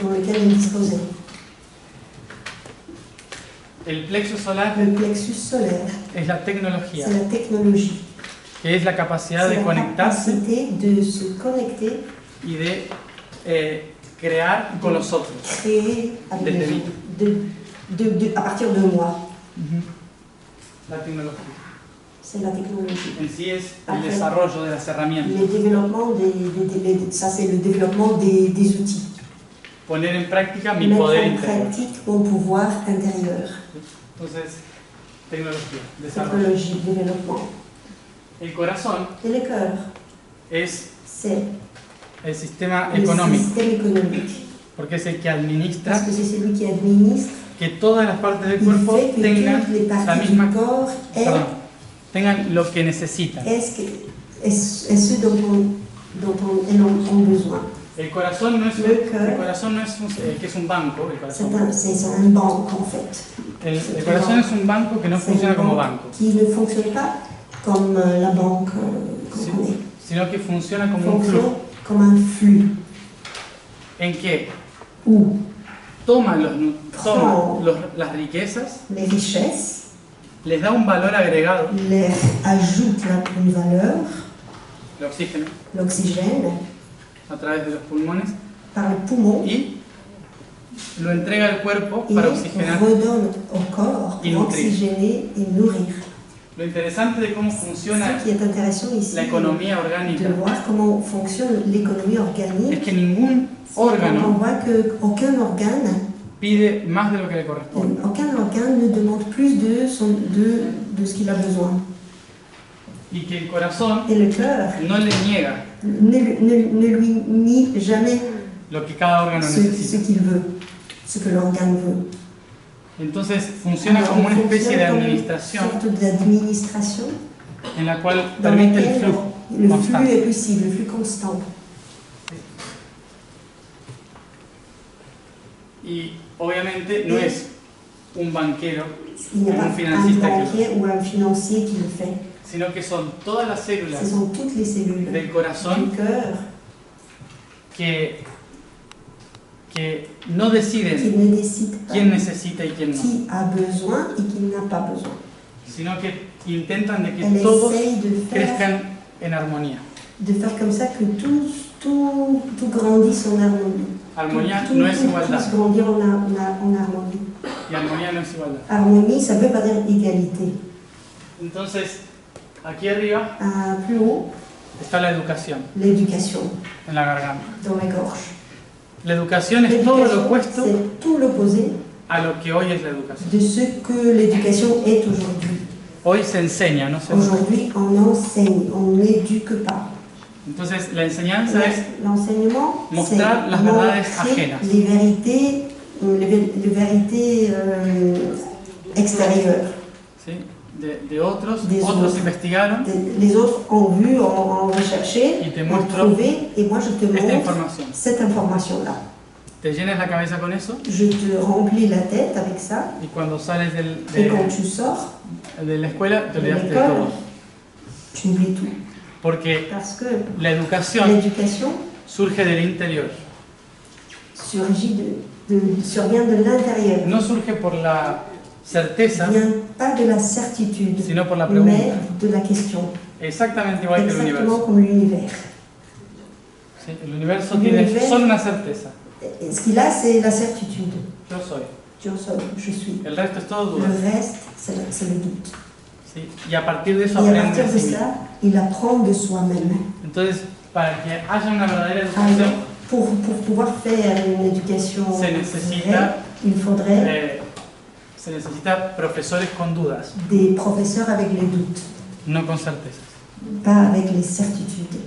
dans lesquelles elle disposait. El plexo solar Le plexus solaire, es la tecnología, c'est la technologie. que es la capacidad C'est de la conectarse capacité de se connecter, y de crear con los otros. créer avec Desde les autres, à partir de moi. La tecnología C'est la technologie. en sí es el Après, desarrollo de las herramientas. Le développement ça c'est le développement des outils. Poner en práctica mi Mettre poder en interior. pratique mon pouvoir intérieur. Entonces, tecnología, desarrollo. Technologie, développement. El corazón Et le cœur, es c'est el sistema le económico, système économique. porque es el que administra Parce que c'est celui qui administre, que todas las partes del il cuerpo fait que tengan toutes les la parties misma, du corps tengan lo que necesitan. est ce dont elles ont besoin. El corazón no es Le cœur. el corazón no es que es un banco, el corazón. C'est un banque en fait. El corazón es un banco que no C'est funciona une como banque banco, qui ne fonctionne pas comme la banque qu'on Sí. connaît. sino que funciona como un Fonctionne flujo comme un flux en que où toma las riquezas, les richesses les da un valor agregado, les ajoutent une valeur, el oxígeno, l'oxygène, a través de los pulmones, par le poumon y lo entrega al cuerpo et para oxigenar redonne au corps Et pour nutrir. oxygéner et nourrir. Lo interesante de cómo funciona Ce qui est intéressant ici, la economía de orgánica voir comment fonctionne l'économie es organique, que ningún c'est quand on órgano voit qu'aucun organe, pide más de lo que le corresponde. ne demande plus de ce qu'il a besoin. Y que el corazón Et le cœur no le niega ne lui nie jamais lo que cada órgano ce necesita. qu'il veut, ce que l'organe veut. Entonces funciona como una especie de administración Une sorte d'administration en la cual dans permite el laquelle flujo le flux constante. est possible, le flux constant. Y obviamente no es un banquero, Il n'y a un pas un financista que lo banquier ou un financier qui le fait. sino que son todas las células Ce sont toutes les cellules del corazón du cœur que no qui deciden ne décident pas quién necesita y quién no, qui a besoin et qui n'a pas besoin. sino que intentan de que Elle todos essaye crezcan en armonía. de faire comme ça que tout grandisse en harmonie. Armonía Tout no es igualdad puisse grandir en harmonie. y armonía no es igualdad. Harmonie, ça ne veut pas dire égalité. Entonces, aquí arriba Plus haut, está la educación l'éducation en la garganta. dans la gorge. La educación es todo lo opuesto C'est tout l'opposé a lo que hoy es la educación. de ce que l'éducation est aujourd'hui. Hoy se enseña, no se educa. Aujourd'hui, on enseigne, on n'éduque pas. Entonces, la enseñanza es L'enseignement, c'est mostrar las verdades montrer ajenas. les vérités extérieures. ¿sí? de otros, Des otros autres. investigaron Les autres ont vu, ont recherché, y te ont muestro trouvé, et moi je te esta montre información. cette information-là. Te llenas la cabeza con eso Je te remplis la tête avec ça, y cuando sales et quand tu sors de la escuela te de olvidaste de l'école, todo. tu oublies tout. Porque Parce que la educación l'éducation surge del interior. survient de l'intérieur. No surge por la certeza, Vient pas de la certitude, sino por la mais pregunta. de la question. Exactamente igual que el Exactement universo. comme l'univers. ¿sí? El universo tiene solo una certeza. Et ce qu'il a, c'est la certitude. Yo soy. Je suis. El resto es todo duda. Le reste, c'est le doute. ¿sí? Y a partir de eso Et à aprende partir a de sí mismo. ça, il apprend de soi-même. Entonces, para que haya una verdadera educación, Pour pouvoir faire une éducation se vraie, necesita, il faudrait se necesita profesores con dudas, des professeurs avec les doutes, no con certezas. pas avec les certitudes.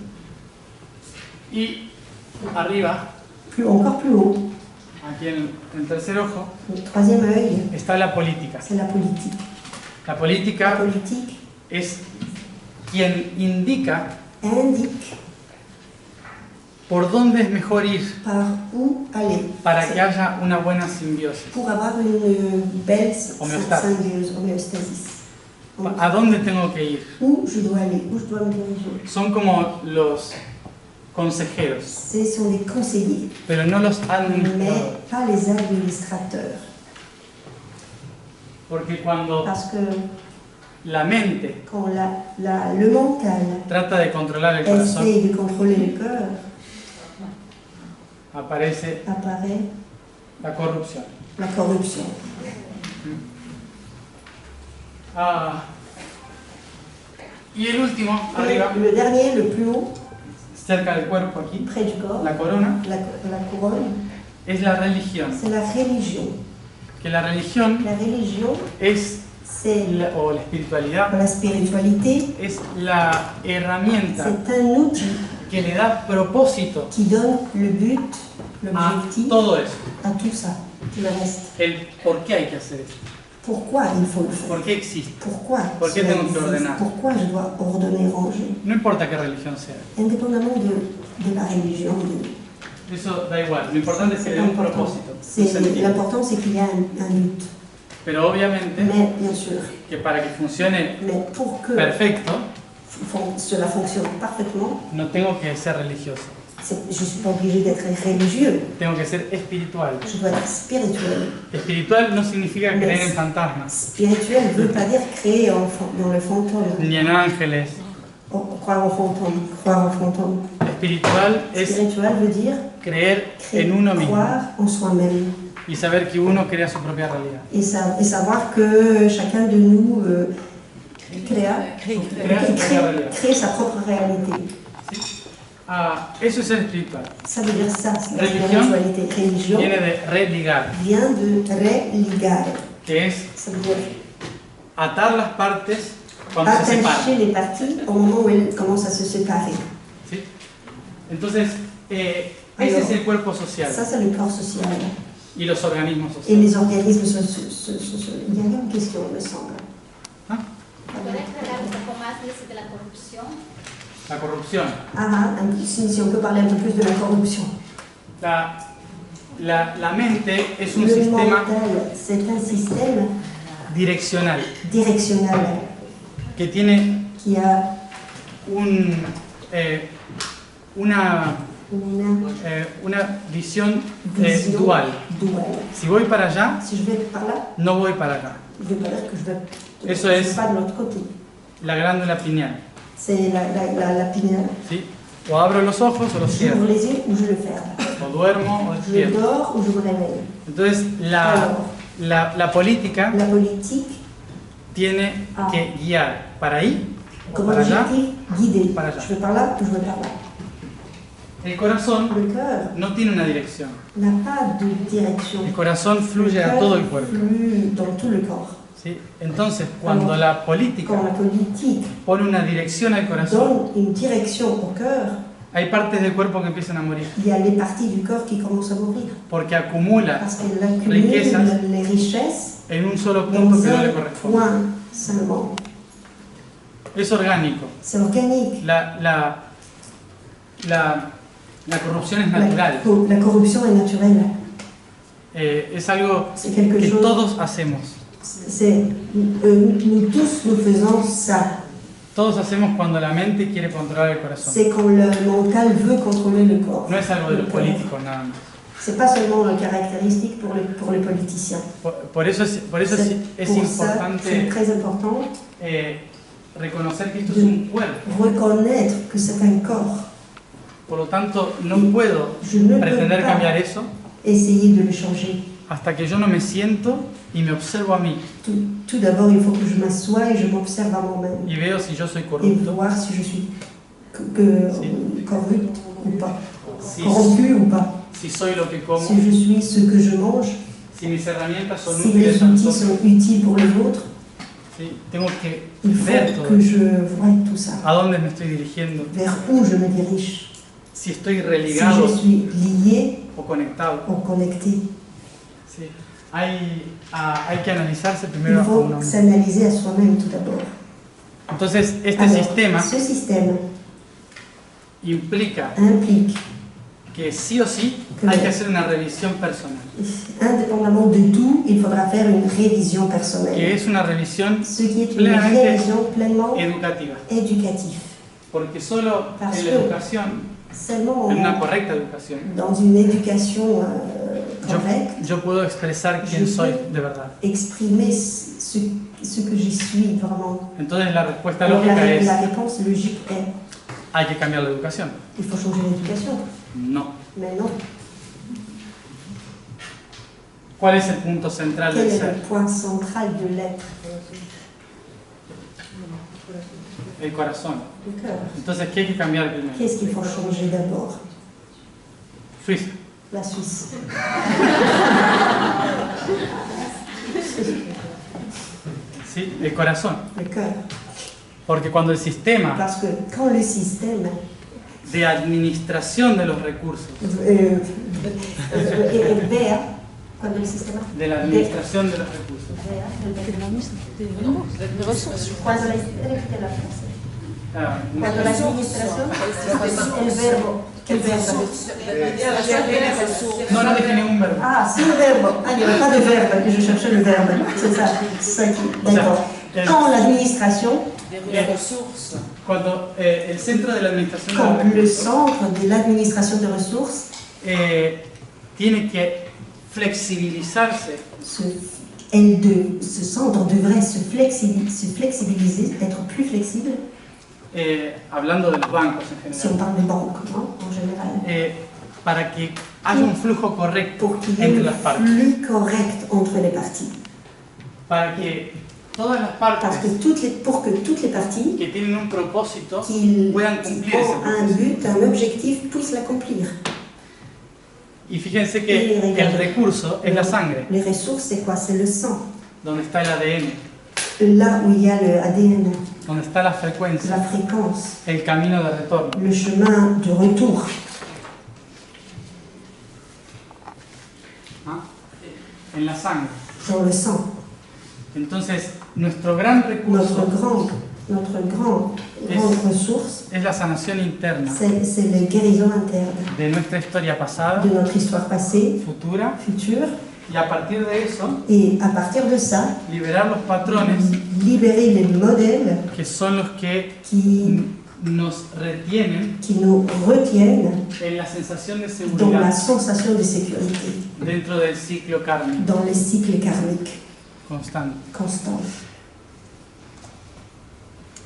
Y arriba, Encore plus haut, aquí en el tercer ojo, le troisième œil, está la política. c'est la politique. La La política politique es quien indica indique por dónde es mejor ir par où aller para que haya una buena simbiosis. pour avoir une belle Homéostasis. homéostasis. ¿A dónde tengo que ir? Où je dois aller, où je dois me diriger. Son como los consejeros, Ce sont des conseillers, pero no los mais administradores. pas les administrateurs. Porque cuando Parce que la mente quand le mental trata de controlar el corazón, essaye de contrôler le cœur, aparece apparaît la corrupción. la corruption. Y el último, arriba, Le dernier, le plus haut, cerca del cuerpo aquí, près du corps, la corona, la couronne, es la religión. c'est la religion. Que la religión La religion, es, c'est o la espiritualidad, la spiritualité, es la herramienta c'est un outil que le da propósito qui donne le but, a l'objectif todo eso. à tout ça, tout le reste. El por qué hay que hacer esto, Pourquoi il faut le faire? por qué existe. Pourquoi ¿Por qué cela tengo que existe? ordenar? Pourquoi je dois ordonner, ranger? No importa qué religión sea, Indépendamment de la religion. eso da igual. Lo importante es que le dé un propósito, un C'est- sentido. L'important, c'est qu'il y a un but. Pero obviamente Mais bien sûr, que para que funcione mais pour que perfecto, cela fonctionne parfaitement, no tengo que ser religioso, je ne suis pas obligée d'être religieux, tengo que ser espiritual. je dois être spirituel. Espiritual no significa creer en fantasmas, Spirituel ne veut pas dire créer dans le fantôme, ni en ángeles. croire en fantôme. Espiritual es Spirituel veut dire creer en uno mismo croire en soi-même y saber que uno crea su propia realidad. et savoir que chacun de nous crée sa propre réalité. Eso es ser espiritual. Ça veut dire ça, c'est la Religion spiritualité. Religion viene de religar, vient de religar. que es Ça veut dire atar las partes cuando se attacher separan. les parties au moment où elles commencent à se séparer. ¿Sí? Entonces, ese es el cuerpo social Ça, c'est le corps social. y los organismos Et sociales. les organismes sociaux. Il y a une question, il me semble. ¿Ah? ¿Puede aclarar un poco más de la corrupción? La corrupción. Si on peut parler un peu plus de la corruption. La mente es un Le sistema mental, c'est un système direccional directionnel que tiene qui a una visión vision dual. duale. Si voy para allá, Si je vais par là, no voy para acá. je ne veux pas dire que je vais Eso es pas de l'autre côté. la glándula pineal. C'est la pinéale. ¿Sí? O abro los ojos o los J'ouvre cierro. les yeux ou je le ferme. O duermo o Je despierto. dors ou je me réveille. Entonces, la política La politique, tiene que guiar para ahí o comme para allá. objectif, guider. Para allá. Je vais par là ou je vais par là. El corazón Le cœur no tiene una dirección. n'a pas de direction. El corazón Le fluye a cœur todo el cuerpo. flue dans tout le corps. ¿Sí? Entonces, cuando la política Quand la politique pone una dirección al corazón, donne une direction au cœur, hay partes del cuerpo que empiezan a morir. il y a les parties du corps qui commencent à mourir. Porque acumula Parce qu'elle accumule riquezas les richesses en un solo punto dans que no le un corresponde. point seulement. Es orgánico. C'est organique. La corrupción es natural. La corruption est naturelle. Es algo C'est quelque que chose. todos hacemos. Nous tous, nous faisons ça. Todos hacemos cuando la mente quiere controlar el corazón. C'est quand le mental veut contrôler le corps. No es algo de Le los cœur. políticos nada más. C'est pas seulement une caractéristique pour les politiciens. Por eso es Pour ça, c'est importante très important reconocer que esto es un cuerpo. reconnaître que c'est un corps. Por lo tanto, no puedo Je ne peux pretender pas cambiar eso essayer de le changer. hasta que yo no me siento y me observo a mí Tout d'abord, il faut que je m'assoie et je m'observe à moi-même. y veo si yo soy Et corrupto, voir si je suis corrupte ou pas. si, Corrompu ou pas. si soy lo que como, Si je suis ce que je mange, si mis herramientas son si útiles les a los outils otros. sont utiles pour les autres, ¿Sí? Tengo que il ver faut todo que eso. je voie tout ça. A dónde me estoy dirigiendo, Vers où je me dirige. si estoy Si religado je suis lié o conectado. ou connecté. ¿Sí? Hay que analizarse Il primero a faut uno mismo. s'analyser à soi-même tout d'abord. Entonces, este Alors, sistema ce système implica implique, que sí o sí hay que hacer una revisión personal, indépendamment de tout, il faudra faire une révision que personnelle. es una revisión Ce qui est une plenamente révision pleinement educativa, éducative. porque solo Parce en la que educación, seulement en una correcta educación, dans une éducation correcte, yo puedo expresar quién soy de verdad. exprimer ce que j'y suis vraiment. Entonces la respuesta Alors, lógica es, la réponse logique est hay que cambiar la educación. il faut changer l'éducation. No. Mais non. ¿Cuál es el punto central Quel del est ser? le point central de l'être? El corazón. Le cœur. Entonces, ¿qué hay que cambiar primero? Qu'est-ce qu'il faut changer d'abord? Suiza. La Suisse. ¿Sí? El corazón. Le cœur. Porque cuando el sistema Parce que quand le système de administración de los recursos, vea, cuando el sistema de la administración de los recursos, cuando la répétez la frase. ah, Cuando la administración, el verbo, quel verbo? no dije ningún verbo. Ah, c'est le verbe. Ah, il n'y avait pas de verbe, que je cherchais le verbe. C'est ça. C'est ça qui. D'accord. Quand l'administration, Cuando el centro de la administración de los quand le recursos centre de l'administration des ressources, tiene que flexibilizarse ce centre devrait se flexibiliser, être plus flexible, hablando de los bancos en si on general, parle des banques, non, en général, para que haya un flujo correcto pour qu'il y ait entre un las partes, flux correct entre les parties, para que todas las Parce partes que pour que toutes les parties que tienen un propósito qui puedan cumplir ese ont un propósito. but, un objectif, puissent l'accomplir. Y fíjense que el recurso es la sangre, Les ressources, c'est quoi? C'est le sang. donde está el ADN, Là où il y a le ADN, donde está la frecuencia, la fréquence, el camino de retorno. le chemin de retour. ¿Ah? En la sangre. Dans le sang. Entonces, nuestro gran recurso Notre grande ressource, es la sanación interna c'est la guérison interne de nuestra historia pasada, de notre histoire passée, futura, future, y a partir de eso, et à partir de ça, liberar los patrones libérer les modèles que son los que qui nos retienen nous retiennent en la sensación de dans la seguridad sensation de sécurité, dentro del ciclo kármico dans les cycles karmiques constante. constants.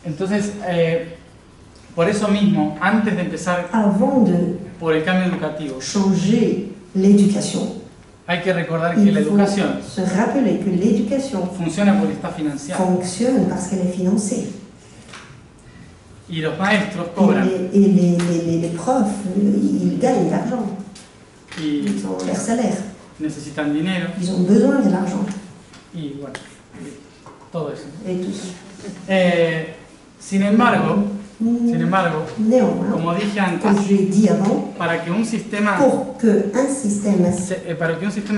Entonces, por eso mismo, antes de empezar Avant de por el cambio educativo, changer l'éducation, hay que recordar que la il faut educación se rappeler que l'éducation funciona porque está financiada fonctionne parce qu'elle est financée. y los maestros cobran Et les profs, ils gagnent de l'argent. y Ils ont leur salaire. necesitan dinero Ils ont besoin de l'argent. y bueno, y todo eso. Et tout ça. Sin embargo, Néanmoins, como dije comme antes, j'ai dit avant, para que un sistema pour qu'un système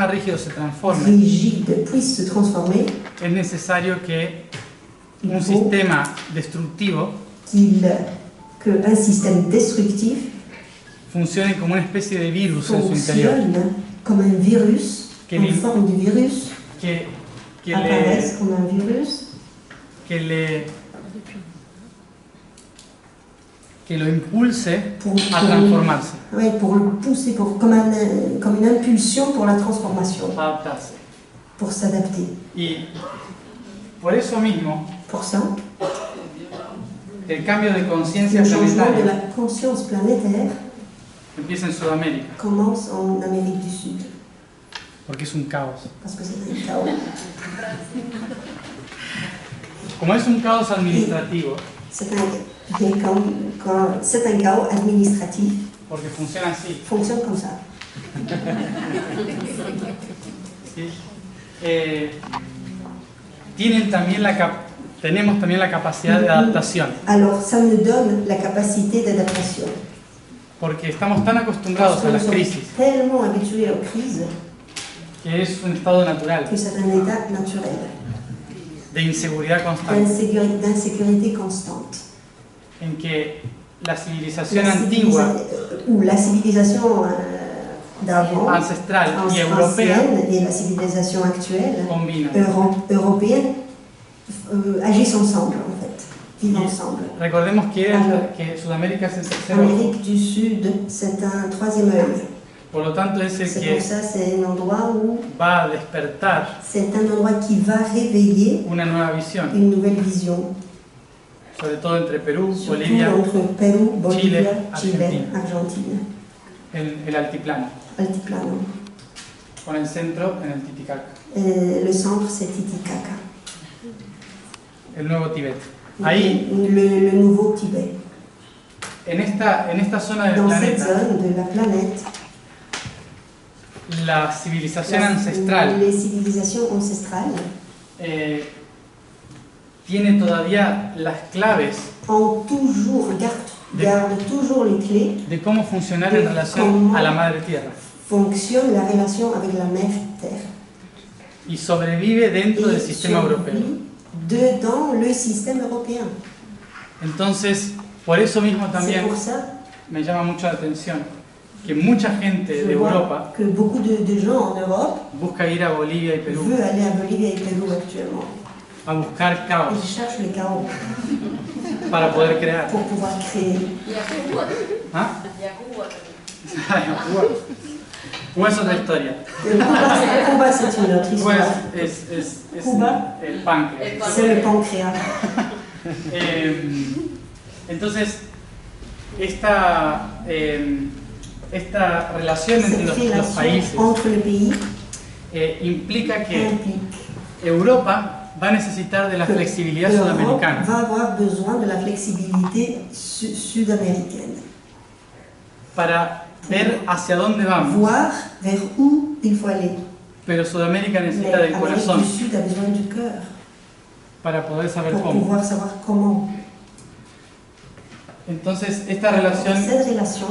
rígido se transforme, rigide puisse se transformer, es necesario que il un faut sistema destructivo qu'un système destructif funcione como una especie de virus en su interior, fonctionne comme un virus, Que en les- forme de virus, que, que, apparaisse comme un virus, que lo impulse pour, a transformarse, pour le pousser, comme une impulsion pour la transformation, a adaptarse. pour s'adapter. Y por eso mismo, Pour ça, el cambio de conciencia le changement de planetaria la conscience planétaire empieza en Sudamérica, commence en Amérique du Sud, porque es un caos. parce que c'est un chaos. Como es un caos administrativo, C'est un chaos administratif, porque funciona así, fonctionne comme ça. ¿sí? Tenemos también la capacidad de adaptación, Alors, ça nous donne la capacité d'adaptation. porque estamos tan acostumbrados Parce que a nous las sommes crisis, tellement habitués aux crises que es un estado natural que c'est un état naturel, de inseguridad constante, d'insécurité constante. en que la civilización antigua, Ou la civilisation d'avant, ancestral y europea ancienne, et la civilisation actuelle, combinan. européenne, agissent ensemble, en fait, vivent Y ensemble. recordemos Alors, que Sudamérica es el tercer ojo, Amérique du Sud, c'est un troisième œil. por lo tanto es el C'est que pour ça, c'est un endroit où va a despertar c'est un endroit qui va réveiller una nueva visión, une nouvelle vision, sobre todo entre Perú, surtout Bolivia, entre Pérou, Bolivia, Chile, Chile, Argentine, el altiplano, Altiplano. con el centro en el Titicaca, Le centre, c'est Titicaca, el nuevo Tíbet. Ahí, le nouveau Tibet. en esta zona del Dans cette planeta, zone de la planète, la civilización ancestral les civilisations ancestrales tiene todavía las claves ont toujours, gardent toujours les clés, de cómo funcionar en relación a la Madre Tierra fonctionne la relation avec la mère Terre. y sobrevive dentro del Et sistema europeo. survit dans le système européen. Entonces, por eso mismo C'est también pour ça me llama mucho la atención que mucha gente que de je vois Europa que beaucoup de gens en Europe busca ir a Bolivia y Perú veulent aller à Bolivie et Pérou actuellement. a buscar caos Ils cherchent le chaos para poder crear. pour pouvoir créer. ¿Ah? Cuba es otra historia. Cuba, c'est une autre Cuba histoire. es Cuba. el páncreas. C'est le pancréas. Entonces, esta relación entre Cette los países relation entre les pays implica que implique Europa va a necesitar de la que flexibilidad l'Europe sudamericana va avoir besoin de la flexibilité sud-américaine. para ver hacia dónde vamos. Voir vers où il faut aller. Pero Sudamérica Mais necesita del l'Amérique corazón du Sud a besoin du cœur para poder saber pour cómo. pouvoir savoir comment. Entonces, esta relación Cette relation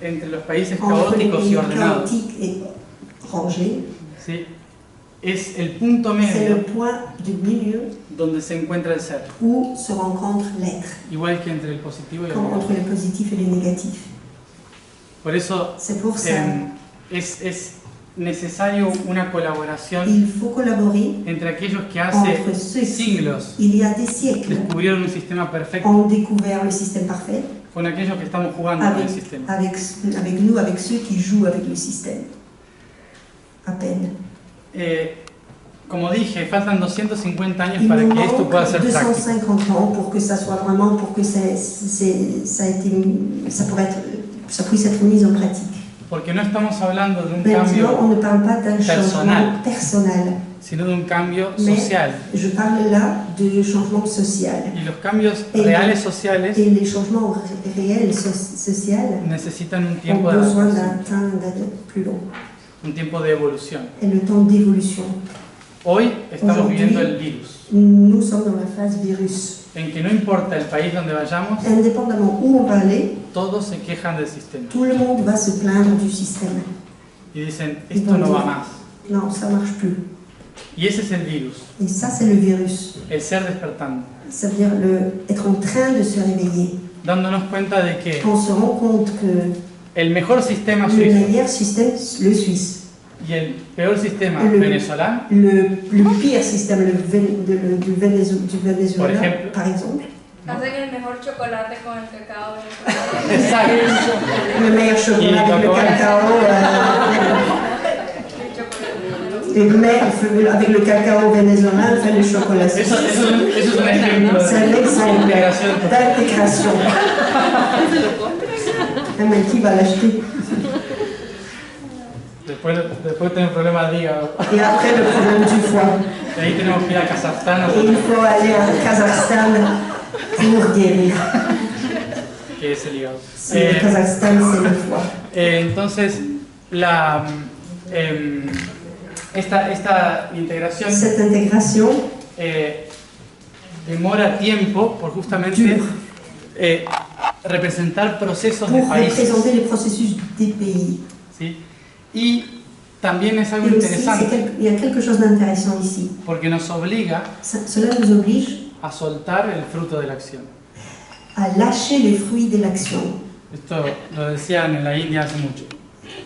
entre los países entre les caóticos y pays ordenados, chaotiques et rangés, ¿sí?, es el punto c'est le medio point du milieu donde se encuentra el ser, où se rencontre l'être, igual que entre el positivo y el comme entre negativo. le positif et le négatif. Por eso C'est pour ça es necesario una colaboración qu'il faut collaborer entre aquellos que entre hace ceux qui, siglos il y a des siècles, descubrieron un sistema perfecto ont découvert le système parfait, con aquellos que estamos jugando con el sistema. avec nous, avec ceux qui jouent avec le système. À peine. Como dije, faltan 250 años Il para nous que esto pueda manque ser práctico. 250 ans pour que ça soit vraiment, pour que ça puisse être mis en pratique. Porque no estamos hablando de un Maintenant, cambio, on ne parle pas d'un Personnel. changement personnel, sino de un cambio mais social. je parle là de changement social. Y los cambios Et- reales sociales Et les changements réels sociaux necesitan un ont tiempo de besoin adaptación, d'un temps plus long un tiempo de evolución. et le temps d'évolution. Hoy estamos Aujourd'hui, viviendo el virus, Nous sommes dans la phase virus. en que no importa el país donde vayamos, Indépendamment où on va aller, todos se quejan del sistema tout le monde va se plaindre du système. y dicen, esto no va más. Non, ça marche plus. Y ese es el virus, Et ça, c'est le virus. el ser despertando, Ça veut dire être en train de se réveiller. dándonos cuenta de que On se rend compte que el mejor sistema le suizo meilleur système, le suisse, y el peor sistema Le- venezolano, le pire système du Venezuela, Por ejemplo. par exemple, Hacen el mejor chocolate con el cacao venezolano. exacto, le meilleur chocolat Et avec le cocoa. cacao, avec le cacao vénézuélien, fait le chocolat eso, suisse. eso es un ejemplo C'est un de exemple integración. d'intégration. Mais qui va l'acheter? Después tenemos problema de hígado. Et après, le problème du foie. De ahí tenemos que ir a Kazajstán, Et il faut aller à Kazakhstan pour guérir. que es el hígado. Le Kazakhstan, c'est le foie. Entonces, esta integración Cette intégration demora tiempo por justamente Dure. representar procesos de pour países, représenter les processus des pays. ¿sí? Y también es algo Et aussi, interesante il y a quelque chose d'intéressant ici. porque nos obliga Cela nous oblige a soltar el fruto de la acción. à lâcher les fruits de l'action. Esto lo decían en la India hace mucho.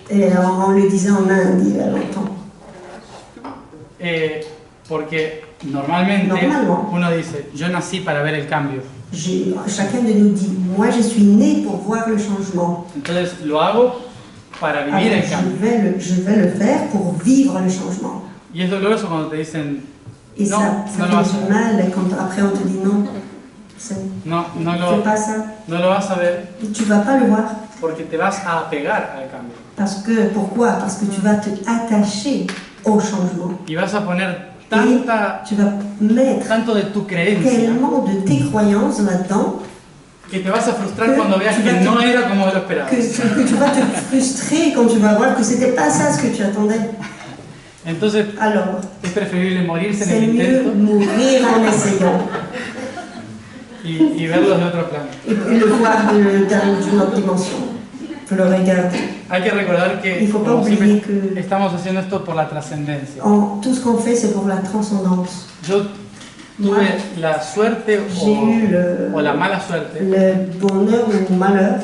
Et on le disait en Inde il y a longtemps. Porque normalmente Normalement. uno dice, yo nací para ver el cambio. Chacun de nous dit, moi je suis né pour voir le changement. Entonces lo hago para vivir Alors, el cambio. je vais le faire pour vivre le changement. Y es doloroso cuando te dicen, Et no, ça no lo vas fait a du ver. mal quand après on te dit non, No, fais pas ça. no lo vas a ver Tu vas pas le voir. porque te vas a apegar al cambio. Pourquoi? Parce que tu vas te attacher au changement. Y vas a poner Et tu vas mettre tanto de tu creencia tellement de tes croyances là-dedans que te vas a frustrar Que cuando veas tu que vas no te- era como lo esperabas. que tu vas te frustrer quand tu vas voir que c'était pas ça ce que tu attendais. Entonces Alors, es preferible morirse en c'est el mieux intento mourir en essayant y verlos de otro plano. et le voir d'une autre dimension. Le regarder. Hay que recordar que Il faut pas como siempre, oublier que estamos haciendo esto por la trascendencia. tout ce qu'on fait, c'est pour la transcendance. Yo tuve la suerte J'ai eu o la mala suerte le bonheur ou le malheur,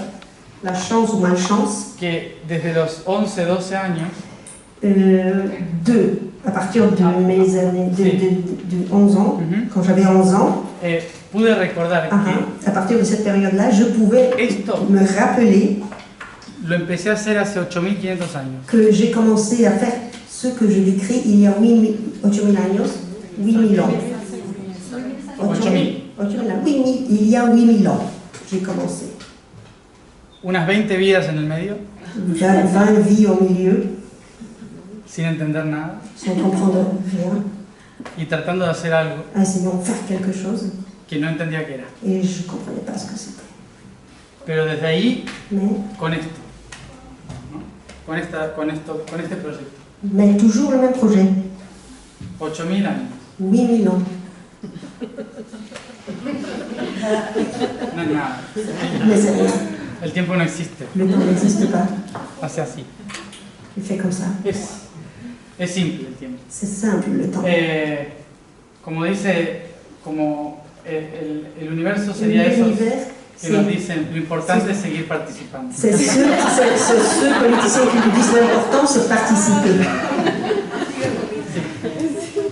la chance ou malchance, que desde los 11, 12 años à partir de mes années, de 11 ans, Ujú. quand j'avais 11 ans, pude recordar à partir de cette période-là, je pouvais que esto me rappeler lo empecé a hacer hace 8500 años. que j'ai commencé à faire ce que je décris il y a 8 000 años, 8000 ans. 8000. 8000 ans. Oui, il y a 8000 ans, j'ai commencé. Unas 20 vidas en el medio, 20 vies au milieu, sin entender nada. sans comprendre rien. y tratando de hacer algo essayant de faire quelque chose, que no entendía qué era. et je ne comprenais pas ce que c'était. Pero desde ahí, Mais, con esto, ¿no? Con este proyecto. mais toujours le même projet, 8.000 años. 8000 ans. No es nada. Mais c'est rien, El tiempo no existe. le temps n'existe pas. Hace así. Il fait comme ça. Es simple el tiempo. C'est simple le temps. Como dice, como el universo sería eso L'univers, que nos dicen, lo importante es seguir participando. c'est ceux politiciens qui nous disent l'important, c'est participer.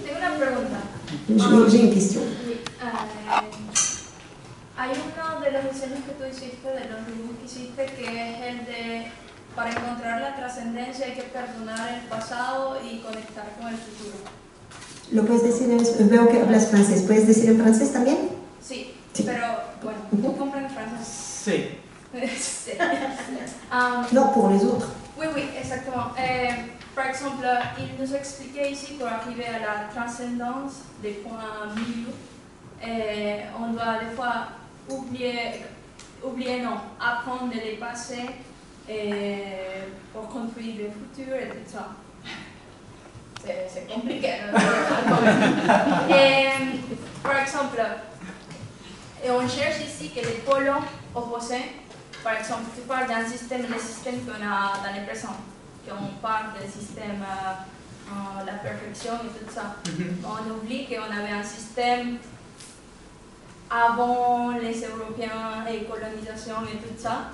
Tengo una pregunta. J'ai une question. Hay uno de los diseños que tú hiciste, de los dibujos que hiciste, que es el de para encontrar la trascendencia hay que perdonar el pasado y conectar con el futuro. ¿Lo puedes decir en veo que hablas francés? ¿Puedes decir en francés también? Sí, Sí. pero bueno, ¿tú comprendes francés? Sí. Sí. Non, pour les autres. Oui, oui, exactement. Par exemple, il nous expliquait ici pour arriver à la transcendance des points milieu, on doit des fois oublier non, apprendre les passés pour construire le futur et tout ça. C'est compliqué, ¿no? Par exemple, on cherche ici que les pôles opposés. Par exemple, tu parles d'un système, le système qu'on a dans le présent, qu'on parle du système, la perfection et tout ça. On oublie qu'on avait un système avant les Européens et colonisation et tout ça,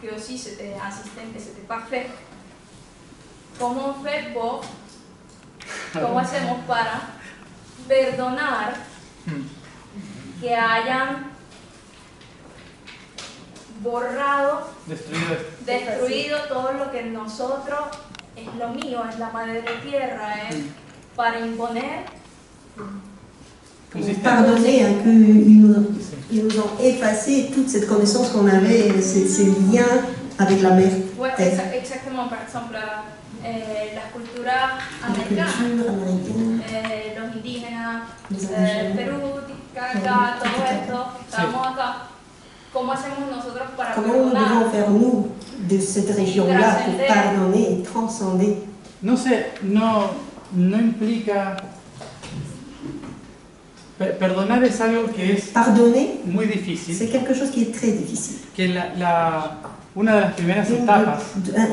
que aussi c'était un système que c'était parfait. ¿Cómo on fait pour, cómo hacemos para perdonar que hayan borrado, destruido todo lo que nosotros es lo mío, es la madre tierra, es para imponer? Pardonner hein, qu'ils nous ont effacé toute cette connaissance qu'on avait, ces liens avec la mère. Bueno, exactement, par exemple, las culturas americanas, los indígenas, Perú, Titicaca, todo esto, estamos acá. ¿Cómo hacemos nosotros para Comment nous perdonar? devons faire, nous, de cette région-là, pour pardonner, transcender? No sé, no implica... Perdonar es algo que es Pardonner, muy difícil. c'est quelque chose qui est très difficile. Que una de las primeras etapas La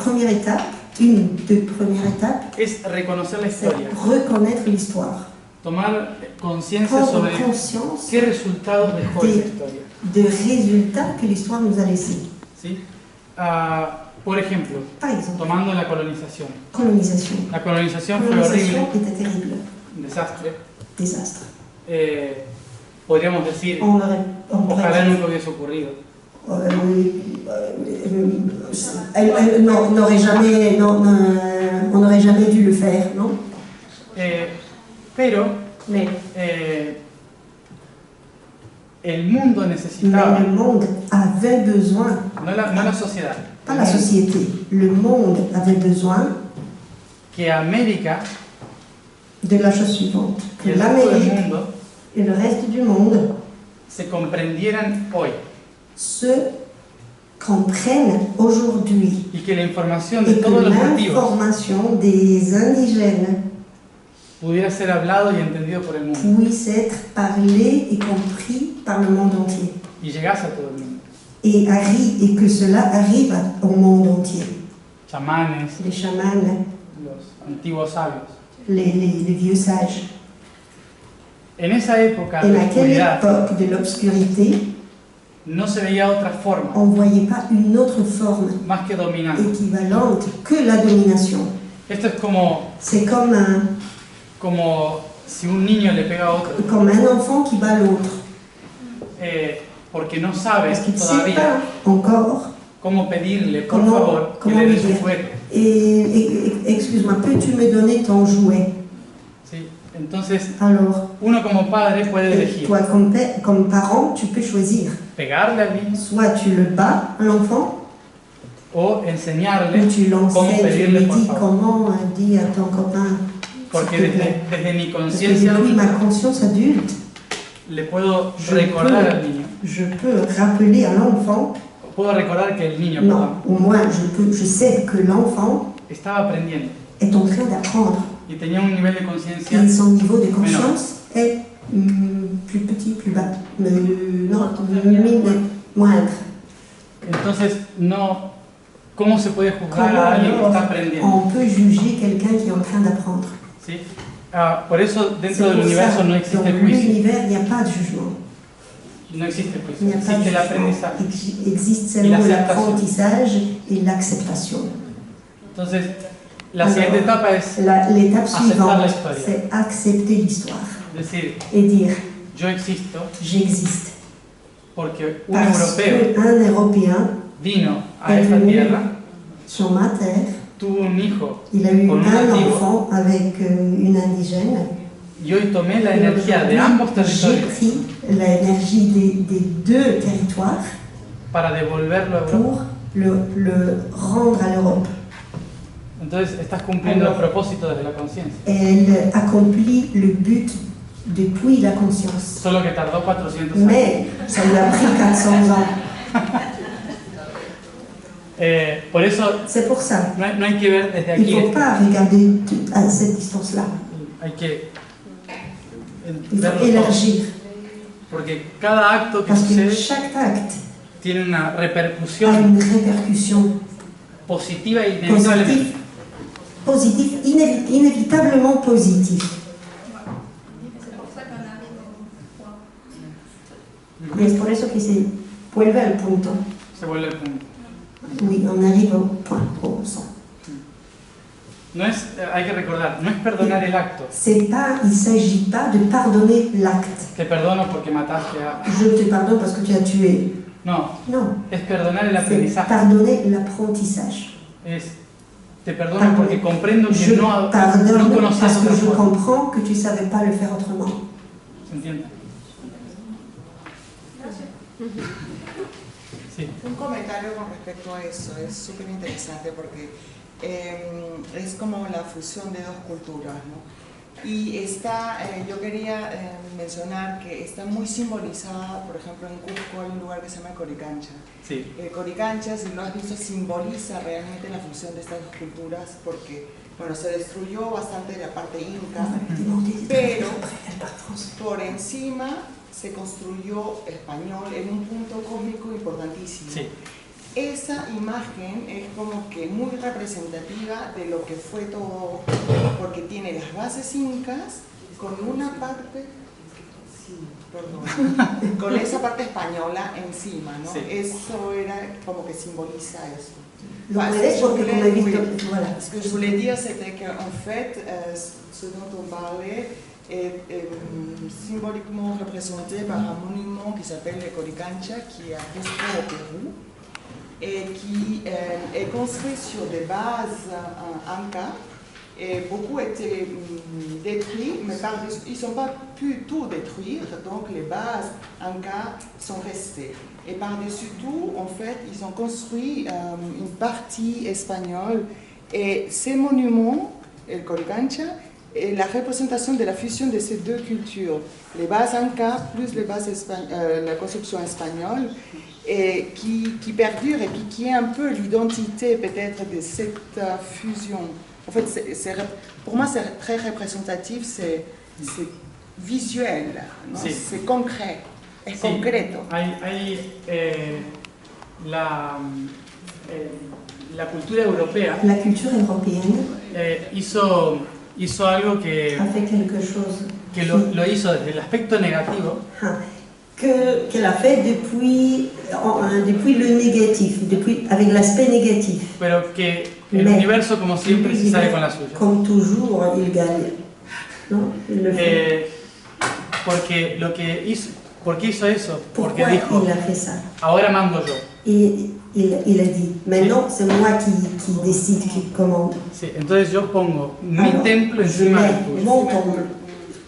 première étape, une des premières étapes, es reconocer la c'est historia. reconnaître l'histoire. Tomar conciencia Prendre sobre conscience qué resultados dejó esa historia. des résultats que l'histoire nous a laissés. ¿Sí? Por ejemplo, Par exemple, tomando la colonización. colonisation. La colonización La fue colonisation horrible, était terrible, un desastre. désastre. Podríamos decir, On pourrait ojalá dire, nunca hubiese ocurrido. on n'aurait jamais dû le faire, non? Pero Mais el mundo necesitaba, le monde avait besoin, no la sociedad, pas la société, le monde avait besoin que América de la chose suivante, y que el resto del l'Amérique mundo et le reste du monde se comprendieran hoy se comprennent aujourd'hui y que la información de et que todos los nativos l'information des indigènes pudiera ser hablado y entendido por el mundo puisse être parlée et compris par le monde entier. y llegase a todo el mundo. Et que cela arrive au monde entier. Chamanes, Les chamans, los antiguos sabios. les vieux sages. En esa época En de aquelle oscuridad époque de l'obscurité, no se veía otra forma on ne voyait pas une autre forme más que dominante. équivalente que la domination. Esto es como C'est como si un niño le pega a otro, comme un enfant qui bat l'autre. porque no sabe Parce qu'il ne sait todavía pas encore. cómo pedirle, por Comment- favor, que comment le dé lui su dire? juguete. Excuse-moi, peux-tu me donner ton jouet? ¿Sí? Entonces, Alors, uno como padre puede elegir toi, comme parent, tu peux choisir. pegarle al niño Soit tu le bats à l'enfant, o enseñarle ou tu cómo l'enseignes, tu pedirle lui por dis favor. comment dire à ton copain Porque s'il te plaît. desde mi Parce que conciencia depuis ma adulta conscience adulte, le puedo je recordar al niño. je peux rappeler à l'enfant, Puedo recordar que el niño, non, au moins je sais que l'enfant estaba aprendiendo est en train d'apprendre y tenía un nivel de conciencia. et son niveau de conscience est plus petit, plus bas, moindre. Entonces, no, ¿cómo se puede juzgar Comment a alguien que está alors aprendiendo? on peut juger quelqu'un qui est en train d'apprendre? ¿Sí? Por eso C'est dentro del pour universo ça, no existe dans el juicio, l'univers, il n'y a pas de jugement. no existe el Il n'y juicio, a pas de existe el jugement. aprendizaje. Il existe seulement l'apprentissage et l'acceptation. Entonces, la siguiente etapa es L'étape aceptar la suivante, historia, c'est accepter l'histoire decir, et dire yo existo j'existe. porque un Parce europeo qu'un Européen vino a est esta venu tierra, sur ma terre, tuvo un hijo il a eu con un un nativo enfant avec une indigène. y hoy tomé la Et energía de aujourd'hui, ambos j'ai territorios pris l'énergie des deux territoires para devolverlo a Europa. pour le rendre à l'Europe. Entonces estás cumpliendo el propósito desde la conciencia. Elle accomplit le but depuis la conscience. Solo que tardó 400 años. Mais ça lui a pris 400 ans. Por eso C'est pour ça. no hay que ver desde Il aquí ne faut esto. pas regarder à cette distance-là. Hay que Il verlo faut todo. élargir. Porque cada acto que Parce que sucede chaque acte tiene una a repercusión une répercussion positiva e inevitablemente. positive, inévitablement positive. C'est pour ça qu'on arrive au point. Y es por eso que se vuelve al punto. Se vuelve el punto. Oui, on arrive au point, au centre. No es, hay que recordar, no es perdonar el acto. Il ne s'agit pas de pardonner l'acte. Te perdono porque mataste a... Je te pardonne parce que tu as tué. No, Non, es perdonar el c'est aprendizaje. pardonner l'apprentissage. Te perdono porque comprendo que Je no pardonne conocías parce otra que je forma. comprends que tu ne savais pas le faire autrement. ¿Se entiende? Sí. Un comentario con respecto a eso, es súper interesante porque es como la fusión de dos culturas, ¿no? Y está, yo quería mencionar que está muy simbolizada, por ejemplo, en Cusco hay un lugar que se llama Coricancha. Sí. Coricancha, si lo has visto, simboliza realmente la fusión de estas dos culturas porque, bueno, se destruyó bastante la parte inca, pero por encima se construyó español en un punto cósmico importantísimo. Sí. Esa imagen es como que muy representativa de lo que fue todo, porque tiene las bases incas con una parte, con esa parte española encima, ¿no? Sí. Eso era como que simboliza eso. Lo puedes porque como he visto, voilà. Ce que je voulais dire, c'était qu'en fait, ce dont on parlait est symboliquement représenté par un monument qui s'appelle le Coricancha, qui est à Cusco au Pérou, et qui est construit sur des bases incas. Et beaucoup étaient détruits, mais ils ne sont pas pu tout détruire, donc les bases incas sont restées. Et par-dessus tout, en fait, ils ont construit une partie espagnole. Et ces monuments, el Coricancha, est la représentation de la fusion de ces deux cultures, les bases incas plus les bases la construction espagnole, et qui perdure et qui est un peu l'identité peut-être de cette fusion. En fait, pour moi, c'est très représentatif, c'est visuel, ¿no? Sí. C'est concret, es Sí. concreto. Hay la cultura europea La culture européenne hizo algo que a fait quelque chose lo hizo desde el aspecto negativo, qu'elle a fait depuis le négatif, avec l'aspect négatif. pero que el Mais universo, como siempre, se sale con la suya. Comme toujours, il gagne. Non, il le fait. ¿Por qué hizo eso? Porque Pourquoi dijo, il a fait ça? ahora mando yo. Et il a dit, maintenant c'est moi qui décide, qui commande. Sí, entonces yo pongo mi Alors, templo je encima del mets tuyo. mon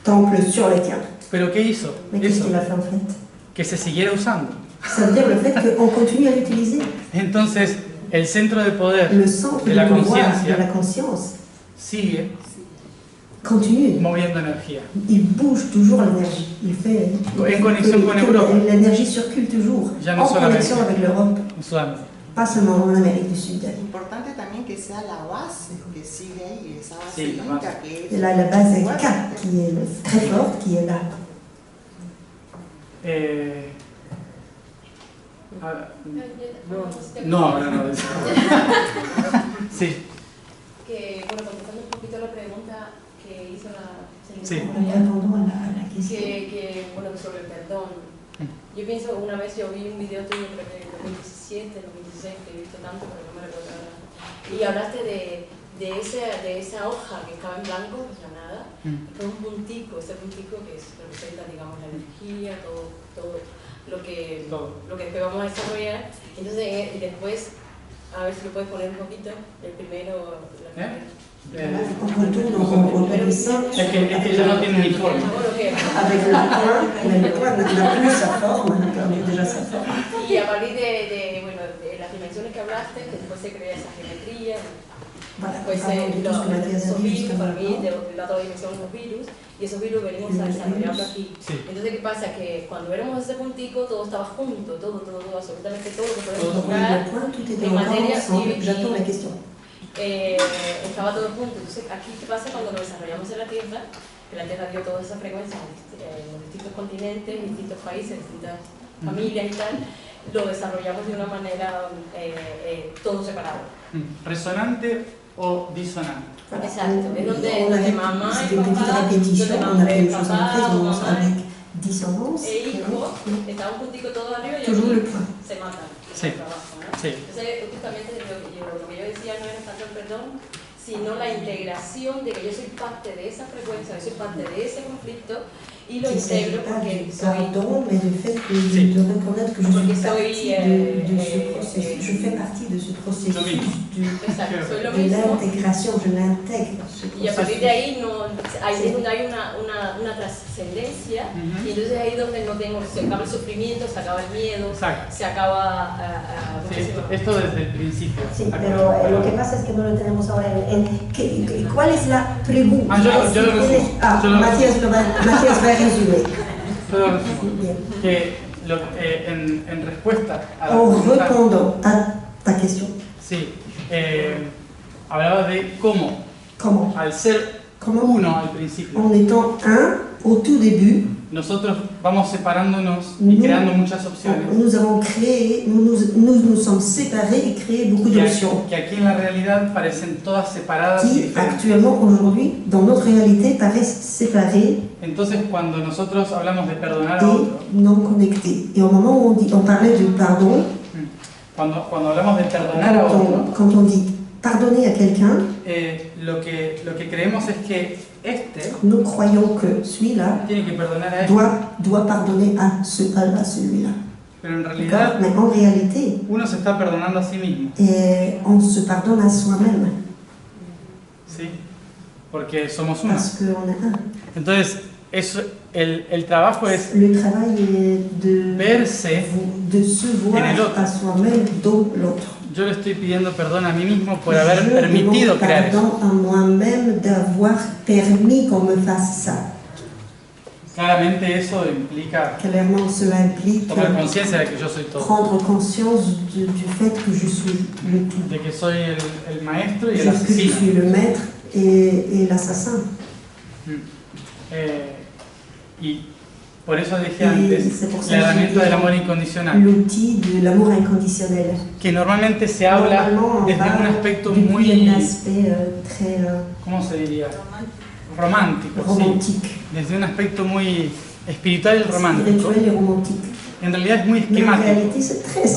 temple sur le tien. ¿Pero qué hizo? Mais qu'est-ce Eso, qu'il a fait en fait? que se siguiera usando. Ça veut dire le fait qu'on continue à l'utiliser. Entonces, el centro de poder Le centre de de la pouvoir de conciencia la conscience sigue continue. moviendo energía. Il bouge toujours l'énergie. Il fait En conexión con Europa. L'énergie circule toujours Ya no en solamente. connexion avec l'Europe, En Sudamérica. pas seulement en Amérique du Sud. Importante también que sea la base que sigue ahí, esa base Sí, la inca base. que es Et là, la base est fuerte. K, qui est très forte, qui est là. No. Sí, Que, bueno, contestando un poquito la pregunta que hizo la señora Sí. En répondant à la question. bueno, sobre el perdón. Yo pienso, una vez yo vi un video tuyo, creo que en 2017, 2016, que he visto tanto, pero no me recuerdo ahora. Y hablaste de esa hoja que estaba en blanco, o sea, nada, con un puntico, ese puntico que representa, digamos, la energía, todo lo que después vamos a desarrollar. Entonces, y después, a ver si lo puedes poner un poquito, el primero, la primera. On retourne au dessin. es que ya no tiene ni forma. Bueno, que Avec le point, mais le point n'a plus sa forme, il a perdu déjà sa forme. Y a partir bueno, de las dimensiones que hablaste, que después se crea esa geometría, Voilà, pues parlons de tout ce que Mathias a esos dit virus, jusqu'à para mí, maintenant. de la otra dimensión, los virus, y esos virus venimos a desarrollarlo aquí. Sí. Entonces, ¿qué pasa? Que cuando éramos ese puntico, todo estaba junto, todo, absolutamente todo lo que podemos Todo. tocar, Le point, tout était en encore materia, ensemble. y- J'attends la question. estaba todo junto. Entonces, aquí, ¿qué pasa cuando nos desarrollamos en la Tierra? Que la Tierra dio toda esa frecuencia en los distintos continentes, distintos países, distintas familias y tal, lo desarrollamos de una manera todo separado. ¿Resonante o disonante? Voilà. Exacto, es donde On avait mamá c'était y une petite papá, répétition, donde on a fait une mamá, chose en papá, présence mamá avec dissonance. e hijo, está un puntico todo arriba y Toujours le aquí point. se matan. Sí. el trabajo, ¿no? Sí. Entonces, justamente lo que yo decía no era tanto el perdón, sino la integración de que yo soy parte de esa frecuencia, yo soy parte de ese conflicto y lo Il ne s'agit integro pas porque du soy pardon, mais du fait Sí. de reconnaître que je Porque suis soy, partie de ce processus. Je fais partie de ce processus exacto, soy lo de mismo. l'intégration, je l'intègre. ce Y a partir de processus. ahí ahí es donde hay una trascendencia Ujú. y entonces ahí es donde no tengo, se acaba el sufrimiento, se acaba el miedo, Exacto. se acaba Sí, esto desde el principio. Sí, pero lo que pasa es que no lo tenemos ahora ¿cuál es la pregunta? Ah, yo lo resumo. Yo lo Matías va a resumir. Puedo resumir. Bien. Que en respuesta a la En pregunta, répondant à ta question, sí, hablaba de cómo, comment al ser Comment uno al principio, En étant un, au tout début, nosotros vamos separándonos y Nous- creando muchas opciones. nous avons créé, nous sommes séparés et créé beaucoup d'options Que aquí en la realidad parecen todas separadas y qui, diferentes. actuellement, aujourd'hui, dans notre réalité, paraissent séparées Entonces, cuando nosotros hablamos de perdonar a et otro, non connectées. Et au moment où on parlait du pardon, cuando hablamos de perdonar a otro, quand on dit pardonner à quelqu'un, lo que creemos es que este nous croyons que celui-là tiene que perdonar a este, doit pardonner à celui-là. pero en D'accord? realidad Mais en réalité, uno se está perdonando a sí mismo, on se pardonne à soi-même ¿sí? Porque somos uno. parce qu'on est un. Entonces, el trabajo es Le travail est verse. de se voir En el otro. à soi-même dans l'autre. Yo le estoy pidiendo perdón a mí mismo por Je haber permitido demande crear eso. pardon à moi-même d'avoir permis qu'on me fasse ça. Claramente eso implica Clairement, cela implique tomar conciencia de que yo soy todo, prendre conscience du fait que je suis le tout. de que soy el maestro y el Que je asesino. suis le maître et l'assassin. Y por eso dije Y antes c'est pour ça la que herramienta j'ai del dit amor incondicional, L'outil de l'amour inconditionnel. que normalmente se habla Normalement, on desde un parle aspecto depuis muy, un aspect très ¿cómo se diría? Romántico, sí. romantique. Desde un aspecto muy espiritual y romántico. Spirituel et romantique. En realidad es muy Mais en esquemático. réalité, c'est très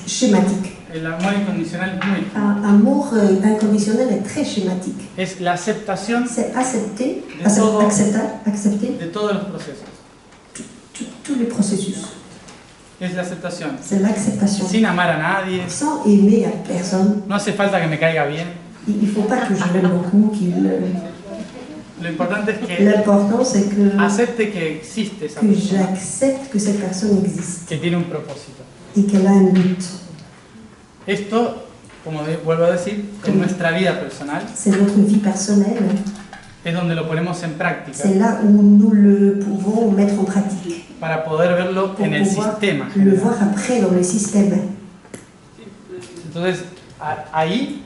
schématique. El amor incondicional es muy Un amour inconditionnel est très schématique. es la aceptación C'est accepter, De todo. accepter de todos los procesos. tous les processus. Es la aceptación. C'est l'acceptation. Sin amar a nadie. Sans aimer à personne. No hace falta que me caiga bien. Il ne faut pas que je l'aime beaucoup. Lo importante es que L'important, c'est que acepte que existe esa que persona, j'accepte que cette personne existe que tiene un propósito. et qu'elle a un but. Esto, como vuelvo a decir, en nuestra vida personal, C'est notre vie personnelle. es donde lo ponemos en práctica c'est là où nous le pouvons mettre en pratique, para poder verlo pour en el pouvoir sistema le general. voir après dans le système. Entonces, ahí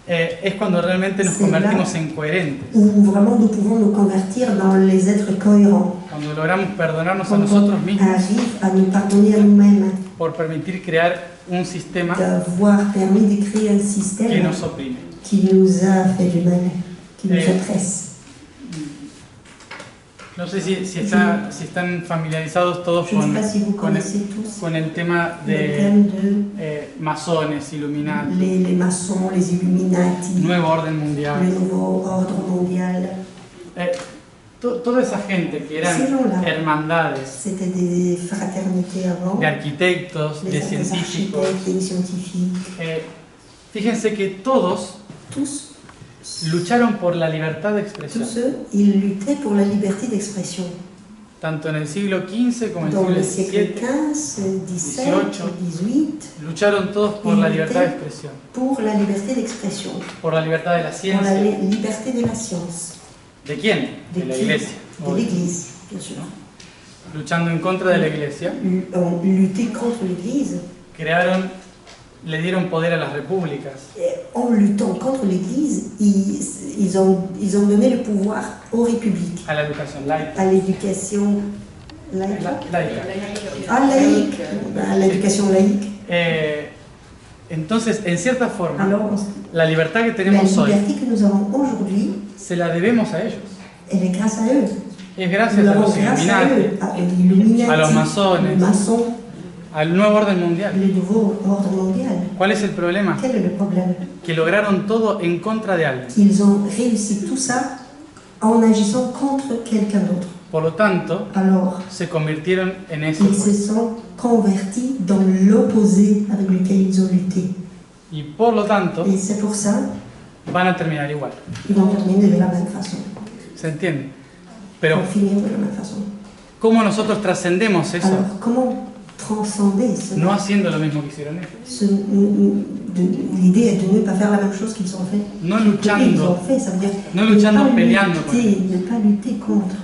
es cuando realmente nos C'est là convertimos en coherentes. Où vraiment nous pouvons nous convertir dans les êtres cohérents. Cuando logramos perdonarnos a Quand on nosotros mismos arrive à nous pardonner à nous-mêmes, por permitir crear un sistema d'avoir permis de créer un que système nos oprime. qui nous a fait du mal, qui nous oppresse. No sé si están familiarizados todos Je ne sais pas si vous con connaissez tous con el tema le de thème de masones, Illuminati, les maçons, les Illuminati, Nuevo Orden le Mundial. nouveau ordre mondial. Toda esa gente que eran Ces gens-là. hermandades C'était des fraternités avant, de arquitectos, de des científicos. architectes, des scientifiques, Fíjense que todos tous lucharon por la libertad de expresión, tous eux, ils luttaient pour la liberté d'expression. tanto en el siglo XV como en Dans le el siglo siècle XVII. XV, XVII, 18. XVIII, Lucharon todos por la libertad de expresión, pour la liberté d'expression, por la libertad de la pour la ciencia. liberté de la science, ¿De quién? De la qui? Iglesia. De l'Église, bien sûr. Luchando en contra de la Iglesia, Ont lutté contre l'Église. le dieron poder a las repúblicas, Et en luttant contre l'Église, ils ont donné le pouvoir aux républiques, a la educación laica. à l'éducation laïque, Laica. à l'éducation laïque. Entonces, en cierta forma, Alors, la libertad que la tenemos hoy liberté que nous avons aujourd'hui, se la debemos a ellos. elle est grâce à eux. Es Nous gracias a l'avons los grâce à Illuminati, eux, à l'Illuminati, a los masones, les maçons, al nuevo orden mundial. le nouveau ordre mondial. ¿Cuál es el problema? Quel est le problème? Que lograron todo en contra de alguien. Qu'ils ont réussi tout ça en agissant contre quelqu'un d'autre. Por lo tanto, Alors, se convirtieron en eso. ils se sont convertis dans l'opposé avec lequel ils ont lutté. Y por lo tanto, Et c'est pour ça van a terminar igual. qu'ils vont terminer de la même façon. ¿Se entiende? Ils Pero, vont finir de la même façon. ¿cómo nosotros trascendemos eso? Alors, comment transcender cela? No haciendo lo mismo que hicieron ellos. L'idée est de ne pas faire la même chose qu'ils ont fait. No Ils ont luchando, fait, ça veut dire no luchando, peleando con ne pas lutter contre,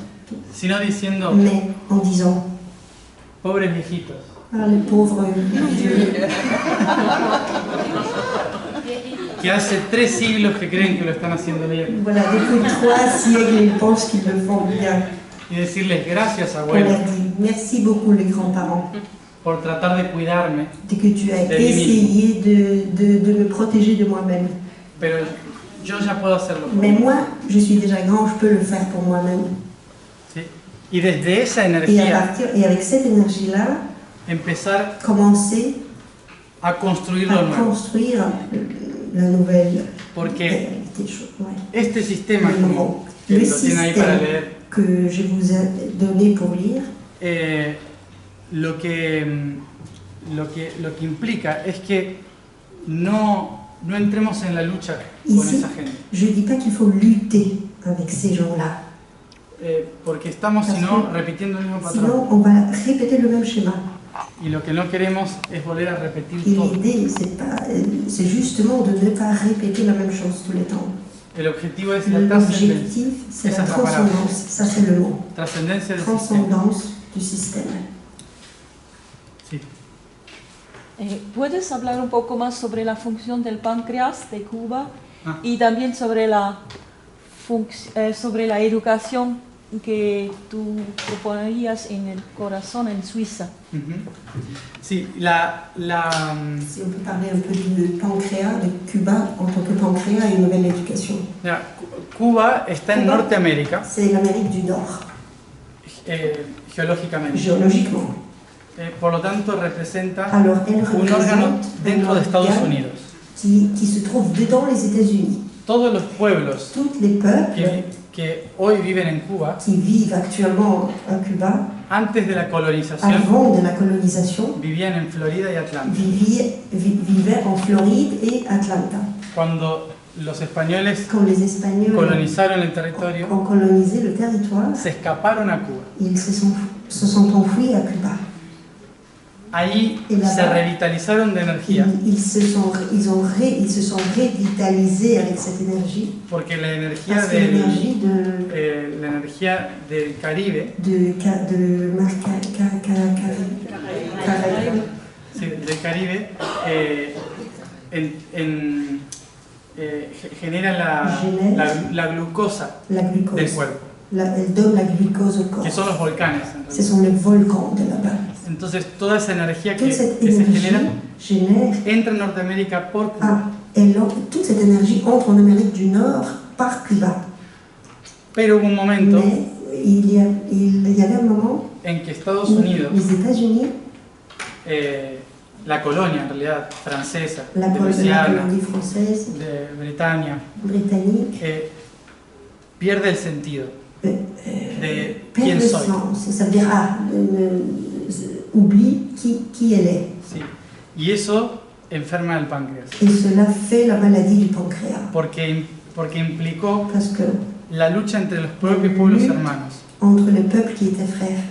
sino diciendo, mais en disant pobres viejitos, ah, les pauvres vieux que hace 3 siglos que creen que lo están haciendo bien. voilà, depuis 3 siècles, ils pensent qu'ils le font bien. Y decirles gracias, On abuelo, leur dit merci beaucoup les grands-parents por tratar de cuidarme, de que tu as De mí essayé de me protéger de moi-même. pero yo ya puedo hacerlo. por Mais mí. moi, je suis déjà grand, je peux le faire pour moi-même. ¿Sí? Y desde esa Et avec cette énergie-là, empezar commencer a construir à lo nuevo. construire la nouvelle Porque réalité. Ouais. este sistema, como que Le lo tienen ahí para système leer, que je vous ai donné pour lire, lo que implica es que no entremos en la lucha con Ici, esa gente. je ne dis pas qu'il faut lutter avec ces gens-là. Porque estamos, si no, repitiendo el mismo patrón. Sinon, on va répéter le même schéma. Y lo que no queremos es volver a repetir Et todo. l'idée, c'est justement de ne pas répéter la même chose tous les temps. El objetivo es la trascendencia. L'objectif, c'est Esa la es la palabra. transcendance. Ça, c'est le mot. Trascendencia del sistema. Transcendance du système. Sí. ¿Puedes hablar un poco más sobre la función del páncreas de Cuba Ah. y también sobre la educación que tú proponías en el corazón en Suiza? Ujú. Sí, Si on peut parler un peu du pancréas, de Cuba en tant que pancréas et une nouvelle éducation. mira, Cuba está en Cuba. Norteamérica, C'est l'Amérique du Nord, geológicamente. géologiquement. Por lo tanto, representa Alors, elle un órgano représente dentro de un Estados organe Unidos. qui se trouve dedans les États-Unis. Todos los pueblos Tous les peuples que hoy viven en Cuba, qui vivent actuellement à Cuba, antes de la colonización, avant de la colonisation, vivían en Florida y Atlanta. vivaient en Floride et Atlanta. Cuando los españoles Quand les Espagnols colonizaron el territorio, ont colonisé le territoire, se escaparon a Cuba. ils se sont enfuis à Cuba. ahí Et là-bas, se revitalizaron de energía, ils se sont revitalisés avec cette énergie. porque la energía Parce que l'énergie la energía del Caribe, sí, del Caribe, genera la glucosa la del glucose. cuerpo, Elle donne la glucose au corps. que son los volcanes. Ce sont les volcans de là-bas. Entonces toda esa energía Toute que cette se énergie genera génère. entra en Norteamérica por Cuba, Toute cette énergie entre en Amérique du Nord par Cuba. pero hubo un momento Mais il y avait un moment en que Estados où Unidos, les États-Unis, la colonia en realidad francesa, la de Luisiana, colonie française, de Bretaña, britannique, pierde el sentido de perd quién le soy. sens. Ça veut dire, oublie qui elle est. Sí. Y eso enferma el páncreas, Et cela fait la maladie du pancréas. porque implicó Parce que la lucha entre los propios pueblos hermanos, entre le peuple qui était frère,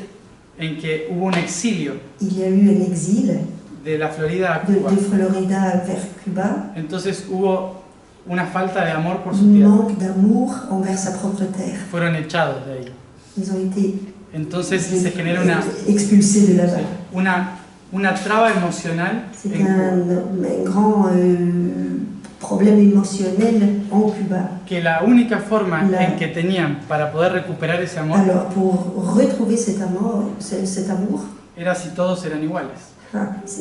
en que hubo un exilio il y a eu un exil de la Florida a de Cuba. Florida vers Cuba, Entonces hubo una falta de amor por su un tierra. manque d'amour envers sa propre terre. Fueron echados de ahí. Ils ont été Entonces se genera expulsés de là-bas. una traba emocional C'est en Cuba, un grand problème émotionnel en Cuba. que la única forma La- en que tenían para poder recuperar ese amor Alors, pour retrouver cet amour era si todos eran iguales.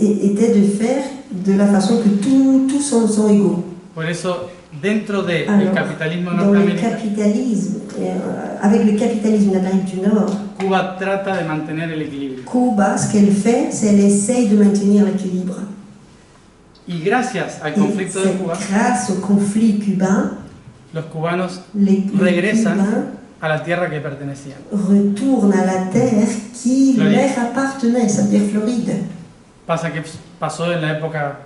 était de faire de la façon que tous sont égaux. Por eso, dentro del Alors, capitalismo dans le norteamericano, capitalisme, avec le capitalisme d'Amérique du Nord, Cuba trata de mantener el equilibrio. Cuba, ce qu'elle fait, c'est qu'elle essaye de maintenir l'équilibre. Y gracias al Et conflicto de c'est Cuba, grâce au conflit cubain, los cubanos les regresan Cubains a la tierra que pertenecían. retournent à la terre qui Floride. leur appartenait, ça veut dire Floride. Pasa que pasó en la época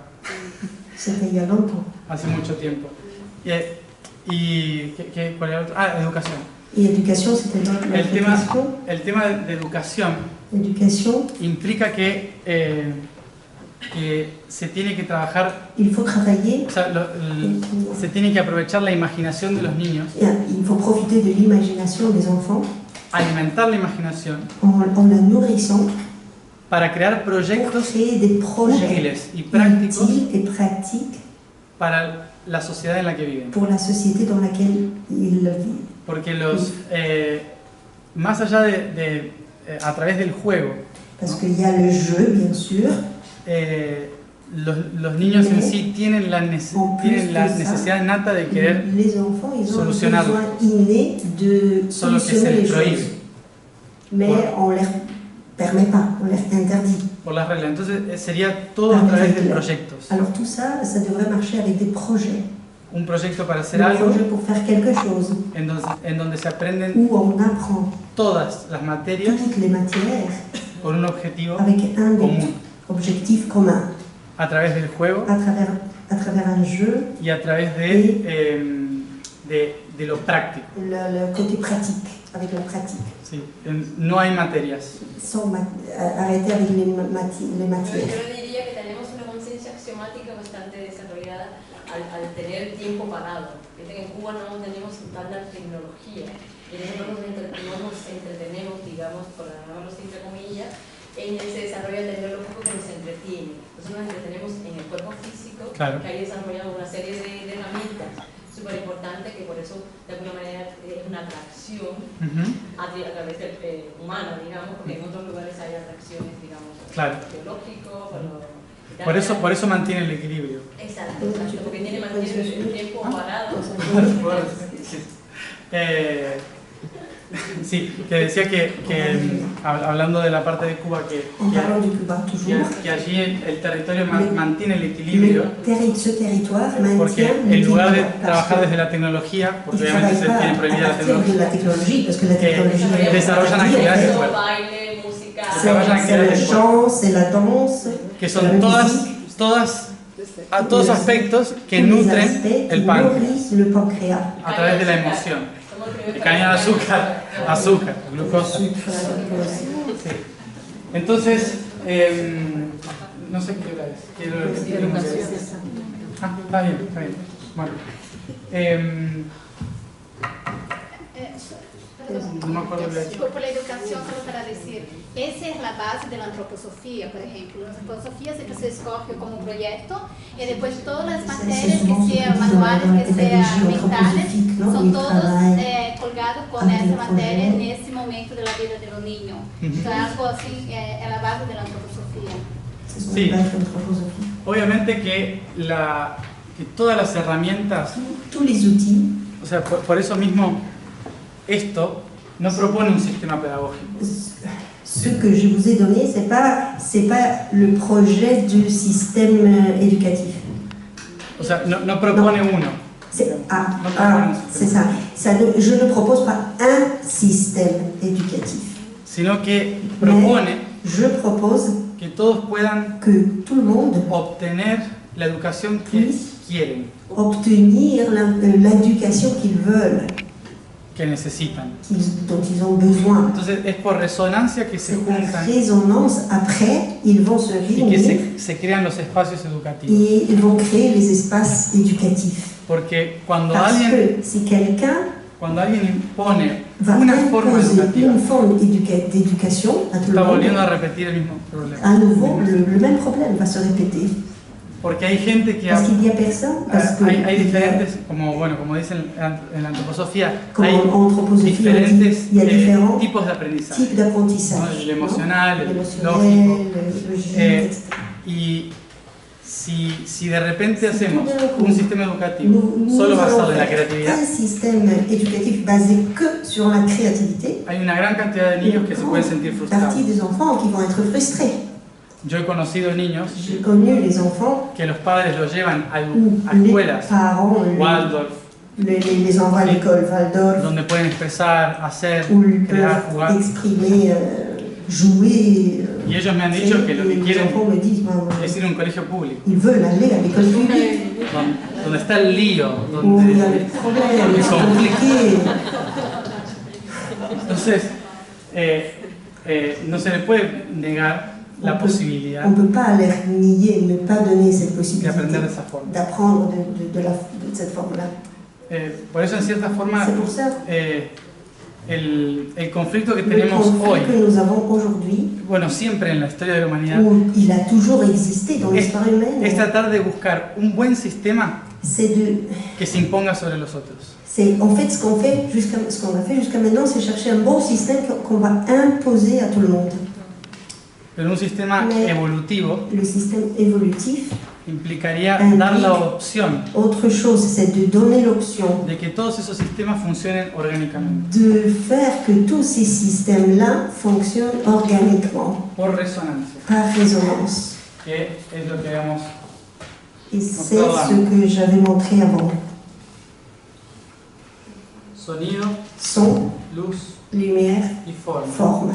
C'était il y a longtemps. hace mucho tiempo. ¿Cuál era el otro? Educación. Et éducation, c'était donc la El tema, éducation. el tema de educación L'éducation, implica que se tiene que trabajar, il faut travailler, o sea, se tiene que aprovechar la imaginación de los niños, il faut profiter de l'imagination des enfants alimentar la imaginación en la nourrissant para crear pour proyectos créer des projets útiles y prácticos utiles et pratiques para la sociedad en la que viven. pour la société dans laquelle ils vivent. Porque más allá a través del juego, Parce qu'il y a le jeu, bien sûr, los niños en sí tienen la necesidad innata de querer, les enfants, ils ont un solucionarlo. besoin inné de solo que se solutionner les les prohíbe choses. Mais on ne leur permet pas, on leur interdit. por las reglas. Entonces sería todo a través de proyectos. Alors tout ça, ça devrait marcher avec des projets. Un proyecto para hacer Un algo projet pour faire quelque chose, en donde se aprenden où on apprend todas las materias toutes les matières con un objetivo avec un común, objectif commun, a través del juego à travers un jeu, y a través de lo práctico. le côté pratique, avec la pratique, Sí. No hay materias. sans arrêter avec les matières. Yo diría que tenemos una conciencia axiomática bastante desarrollada al tener tiempo parado. Fíjate que en Cuba no tenemos tanta tecnología y nosotros nos entretenemos, digamos, por llamarlo así entre comillas, en ese desarrollo tecnológico que nos entretiene. Nosotros nos entretenemos en el cuerpo físico, Claro. que hay desarrollado una serie de herramientas súper importantes que por eso de alguna manera es una atracción a través del humana, digamos, porque en otros lugares hay atracciones, digamos, Claro. biológicos, Por eso mantiene el equilibrio. Exacto, porque mantiene el tiempo parado. Sí, que decía que hablando de la parte de Cuba, En parlant du Cuba toujours, que allí el territorio mantiene el equilibrio, ce territoire porque maintient en lugar de l'équilibre. trabajar desde la tecnología, porque Ils ne obviamente se travaillent tiene pas prohibida à la partir de tecnología, la technologie, parce que la technologie desarrollan actividades del cuerpo, Baile, música. c'est le chant, c'est la danse, que son todos aspectos que nutren el páncreas nourrissent le pancréas. a través de la emoción. Caña de azúcar, glucosa. Sucre, la glucose. Entonces, No sé qué hora es. Quiero repetir. Ah, está bien, está bien. Bueno. No me acuerdo qué he Por la educación, solo para decir, esa es la base de la antroposofía, por ejemplo. La antroposofía siempre se escoge como un proyecto y después todas las materias que sean manuales, que sean mentales, son todos colgados con esa materia en ese momento de la vida de los niños. Entonces, algo así es la base de la antroposofía. Sí, obviamente que todas las herramientas, tous les outils, o sea, por eso mismo, esto no propone un sistema pedagógico. ce que je vous ai donné, c'est pas le projet du système éducatif. O sea, no propone uno. C'est No propone un c'est sistema. ça. Je ne propose pas un système éducatif. Sino que propone Je propose que todos puedan que tout le monde obtener la educación que quieren, obtenir l'éducation qu'ils veulent, que necesitan. dont ils ont besoin. Entonces es por resonancia que se C'est par juntan résonance, après, ils vont se y que réunir se crean los espacios educativos. et ils vont créer les espaces éducatifs. Porque cuando Parce alguien que si quelqu'un impone va una forma imposer educativa, une forme d'éducation à tout le está monde, volviendo a repetir el mismo problema. à nouveau, le même problème va se répéter. Porque hay gente que Parce qu'il n'y a personne, parce que hay diferentes, como dicen en la antroposofía, como hay en anthroposophie, diferentes il y a différents tipos de aprendizaje. types d'apprentissage. ¿No? El emocional, ¿no? el L'émotionnel, lógico. le logique, Eh, etc. Y si de repente hacemos tout d'un coup, un sistema educativo nous solo allons basado en la faire creatividad, un système éducatif basé que sur la créativité, hay una gran cantidad de niños que se pueden sentir frustrados. partie des enfants qui vont être frustrés. Yo he conocido niños J'ai connu les enfants que los padres los llevan a où les escuelas, parents Waldorf, les envoient à l'école Waldorf, donde pueden expresar, hacer, où ils crear, peuvent jugar. exprimer, jouer. Y ellos me han dicho que lo que Les quieren enfants me disent, ben, es ir a un colegio público, ils veulent aller à l'école publique, donde está el lío, où il y a donde... des problèmes, Ils c'est sont compliqué. Entonces, no se le puede negar la posibilidad On ne peut pas leur nier, ne pas donner cette de possibilité aprender de esa forma. d'apprendre de cette forme-là. Por eso, en cierta forma, C'est pour ça el conflicto que le tenemos hoy, conflit que nous avons aujourd'hui, bueno, siempre en la historia de la humanidad, où il a toujours existé dans l'histoire es humaine, tratar de buscar un buen sistema c'est que se imponga sobre los otros. en fait ce qu'on a fait jusqu'à maintenant, c'est chercher un bon système qu'on va imposer à tout le monde. Pero un sistema Mais- evolutivo Le système évolutif, implicaría Implica- dar la opción autre chose, c'est de donner l'option de que todos esos sistemas funcionen orgánicamente, de faire que tous ces systèmes-là fonctionnent organiquement, por resonancia, par résonance. que es lo que habíamos. Et c'est ce que j'avais montré avant. Sonido, Son, luz lumière, y forma. forme.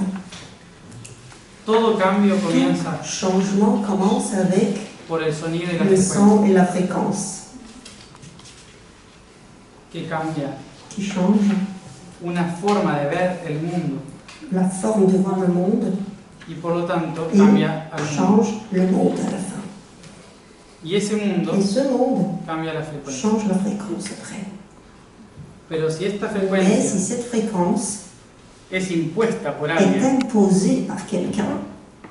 Todo cambio comienza Changement commence avec por el sonido y la le frecuencia, son et la fréquence que cambia qui changent una forma de ver el mundo la forme de voir le monde y por lo tanto et cambia al mundo. change le monde à la fin. Y ese mundo Et ce monde cambia la frecuencia. change la fréquence après. Pero si esta Mais si frecuencia cette fréquence es impuesta por est alguien, imposée par quelqu'un,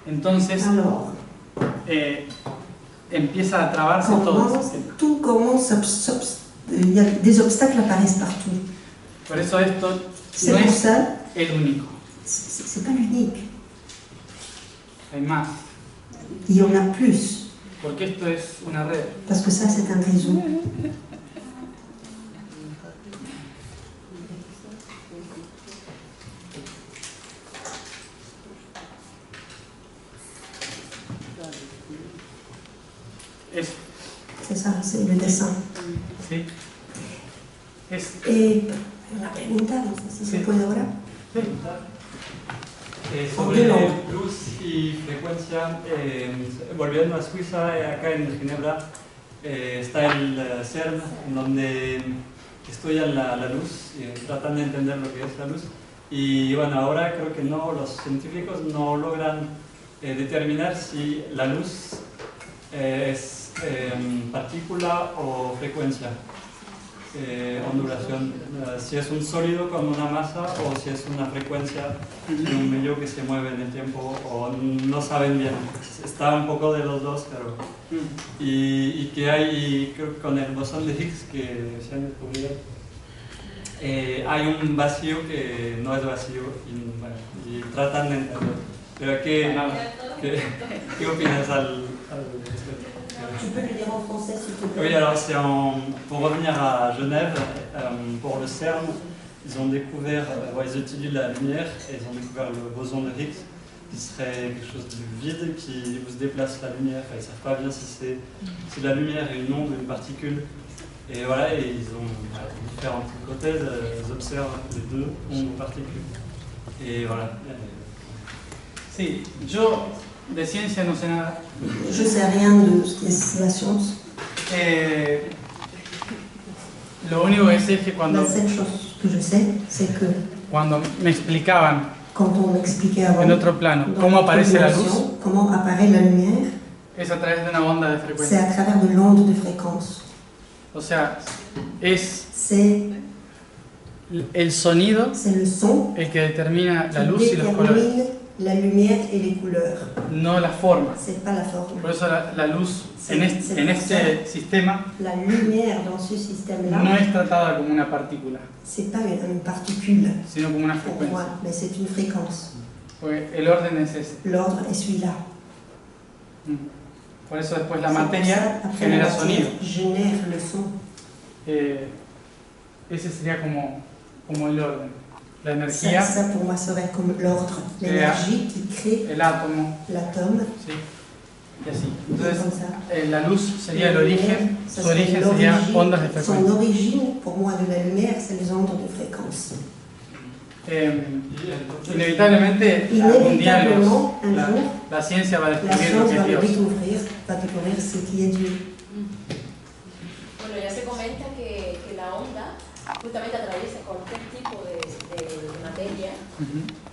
entonces alors empieza a trabarse todo. tout commence il y a des obstacles apparaissent partout. Por eso esto C'est no pour es ça, el único, c'est pas l'unique. hay más, Il y en a plus, porque esto es una red. parce que ça c'est un réseau. Es, C'est ça, c'est le dessin. ¿sí? Es, Et una pregunta, no sé si se puede ahora. sí. Sobre luz y frecuencia, volviendo a Suiza, acá en Ginebra está el CERN, en donde estudian la luz, tratan de entender lo que es la luz. Y bueno, ahora creo que no, los científicos no logran determinar si la luz es partícula o frecuencia, ondulación, si es un sólido con una masa o si es una frecuencia de un medio que se mueve en el tiempo, o no saben bien. Está un poco de los dos, pero... Y que hay, creo que con el bosón de Higgs que se han descubierto, hay un vacío que no es vacío y, bueno, y tratan de entenderlo. Pero ¿qué opinas al respecto? Tu peux le dire en français s'il te plaît? Oui, alors pour revenir à Genève, pour le CERN, ils ont découvert, ils étudient la lumière et ils ont découvert le boson de Higgs, qui serait quelque chose de vide qui vous déplace la lumière. Enfin, ils ne savent pas bien si la lumière est une onde ou une particule. Et voilà, et ils ont différentes hypothèses, ils observent les deux, ondes ou particules. Et voilà. Sí, yo de ciencia no sé nada. Je sais rien de ce qu'est la science. Lo único que sé es que La seule chose que je sais, c'est que cuando me explicaban quand on m'expliquait avant en otro plano dans cómo notre aparece la dimension, luz, comment apparaît la lumière, es a través de una onda de c'est frecuencia. à travers de l'onde de fréquence. O sea, es C'est el sonido le son el que determina la qui luz y los colores, détermine la lumière et les couleurs. no la forma. C'est pas la forme. Por eso la luz en C'est este sistema La lumière dans ce système-là, no es tratada como una partícula, c'est pas une particule sino como una pour frecuencia. moi, mais c'est une fréquence. Porque el orden es ese. L'ordre est celui-là. Por eso después la C'est pour materia ça, après, genera la matière sonido. génère le son. Ese sería como el orden. La Ça, energía, ça, pour moi, serait comme l'ordre, l'énergie qui crée el átomo, l'atome. ¿sí? Y así. C'est Entonces, comme ça. la luz sería el origen, Ça su serait origen sería l'origine. ondas de Son frecuencia. origine, pour moi, de la lumière, c'est les ondes de fréquence. Inevitablemente, algún día Inévitablement, un la, jour, la ciencia va a la descubrir lo science que va es Dios. découvrir ce qui est Dieu. Bueno, ya se comenta que la onda justamente atraviesa cualquier tipo de materia,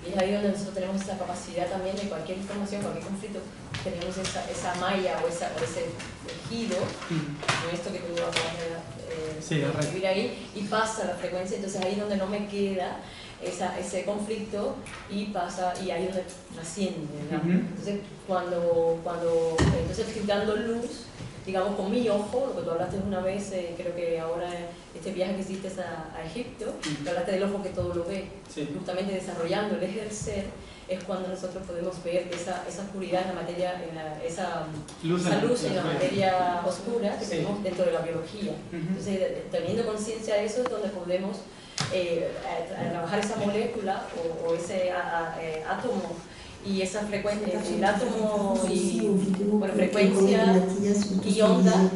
y es ahí donde nosotros tenemos esa capacidad también de cualquier información, cualquier conflicto, tenemos esa malla o ese tejido, esto que tú acabas de escribir ahí, y pasa la frecuencia, entonces ahí es donde no me queda ese conflicto y pasa, y ahí es donde trasciende, ¿no? Entonces entonces estoy dando luz, digamos, con mi ojo, lo que tú hablaste una vez, creo que ahora este viaje que hiciste a Egipto, que hablaste del ojo que todo lo ve, justamente desarrollando el ejercer, es cuando nosotros podemos ver esa oscuridad en la materia, esa luz en la materia oscura que tenemos dentro de la biología. Entonces, teniendo conciencia de eso es donde podemos trabajar esa molécula o ese átomo y esa frecuencia, el átomo y frecuencia y onda,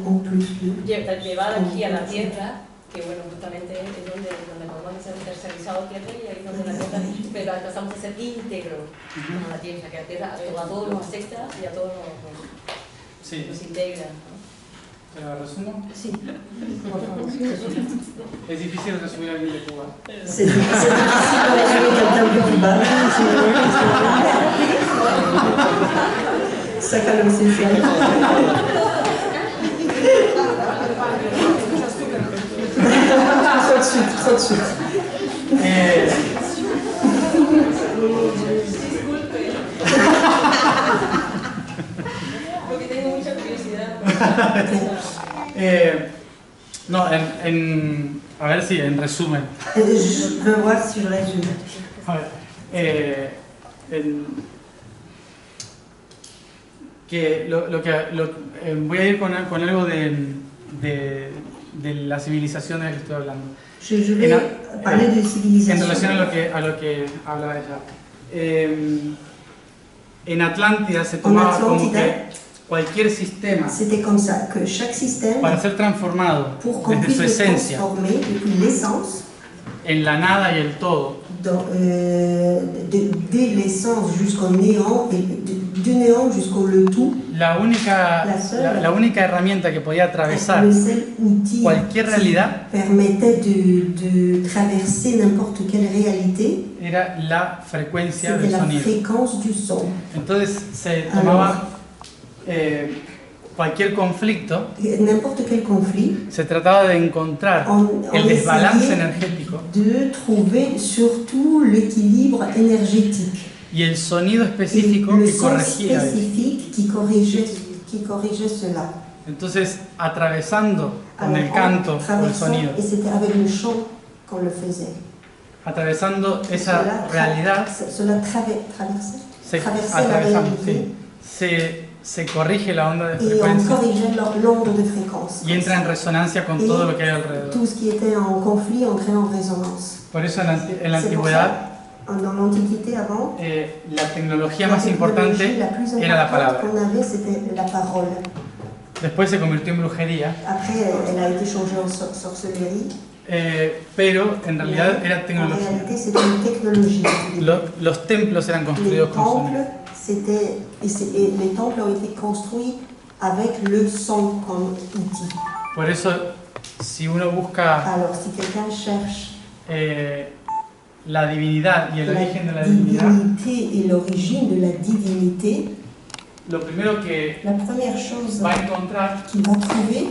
llevar aquí a la Tierra, que bueno, justamente es donde podemos ser tercerizado Tierra, y ahí es donde la Tierra, pero alcanzamos a ser íntegro con la Tierra, que la Tierra a todos nos acepta y a todos nos integra, ¿no? ¿Te lo resumo? Sí. Es difícil resumir a alguien de Cuba. C'est difficile de résumer quelqu'un de Cuba. Sácalo esencial. Trop de suite. Porque tengo mucha curiosidad. No, a ver si en resumen. Je veux voir si je résume. A ver, voy a ir con algo de la civilización de la que estoy hablando. Je vais parler de civilisation. En relación a lo que hablaba ella. En Atlántida se tomaba como que cualquier sistema, c'était comme ça, que chaque système, para ser transformado pour qu'on desde su puisse le esencia transformer depuis l'essence, en la nada y el todo, dès l'essence jusqu'au néant, et du néant jusqu'au le tout, la única herramienta que podía atravesar le seul outil cualquier realidad qui permettait de traverser n'importe quelle réalité, era la frecuencia c'était del la sonido. fréquence du son. Entonces se tomaba cualquier conflicto, N'importe quel conflit, se trataba de encontrar on el desbalance essayait energético de trouver surtout l'équilibre énergétique. y el sonido Et específico le que son corregía eso. spécifique qui corrigeait cela. Entonces, atravesando con Alors, el canto en o el traversant, sonido, et c'était avec le chant qu'on le faisait. atravesando esa Cela realidad, cela traversait se, traversait la atravesando, réalité. sí, se corrige la onda de Et on frecuencia corrigeait l'onde de fréquence. y entra en resonancia con Et todo lo que hay alrededor. tout ce qui était en conflit entrait en résonance. Por eso en la C'est pour antigüedad ça, dans l'Antiquité avant, la tecnología la más technologie importante la plus era la importante palabra. qu'on avait, c'était la parole. Después se convirtió en brujería, Après, elle a été changée en sorcellerie. pero en realidad era En tecnología. réalité, c'était une technologie. Los templos eran Les construidos con temples, sonido. et les temples ont été construits avec le son comme outil. Por eso, si uno busca Alors, si quelqu'un cherche la divinidad y el origen de la la divinidad, divinité et l'origine de la divinité, lo primero que la première chose va a encontrar qu'il va trouver,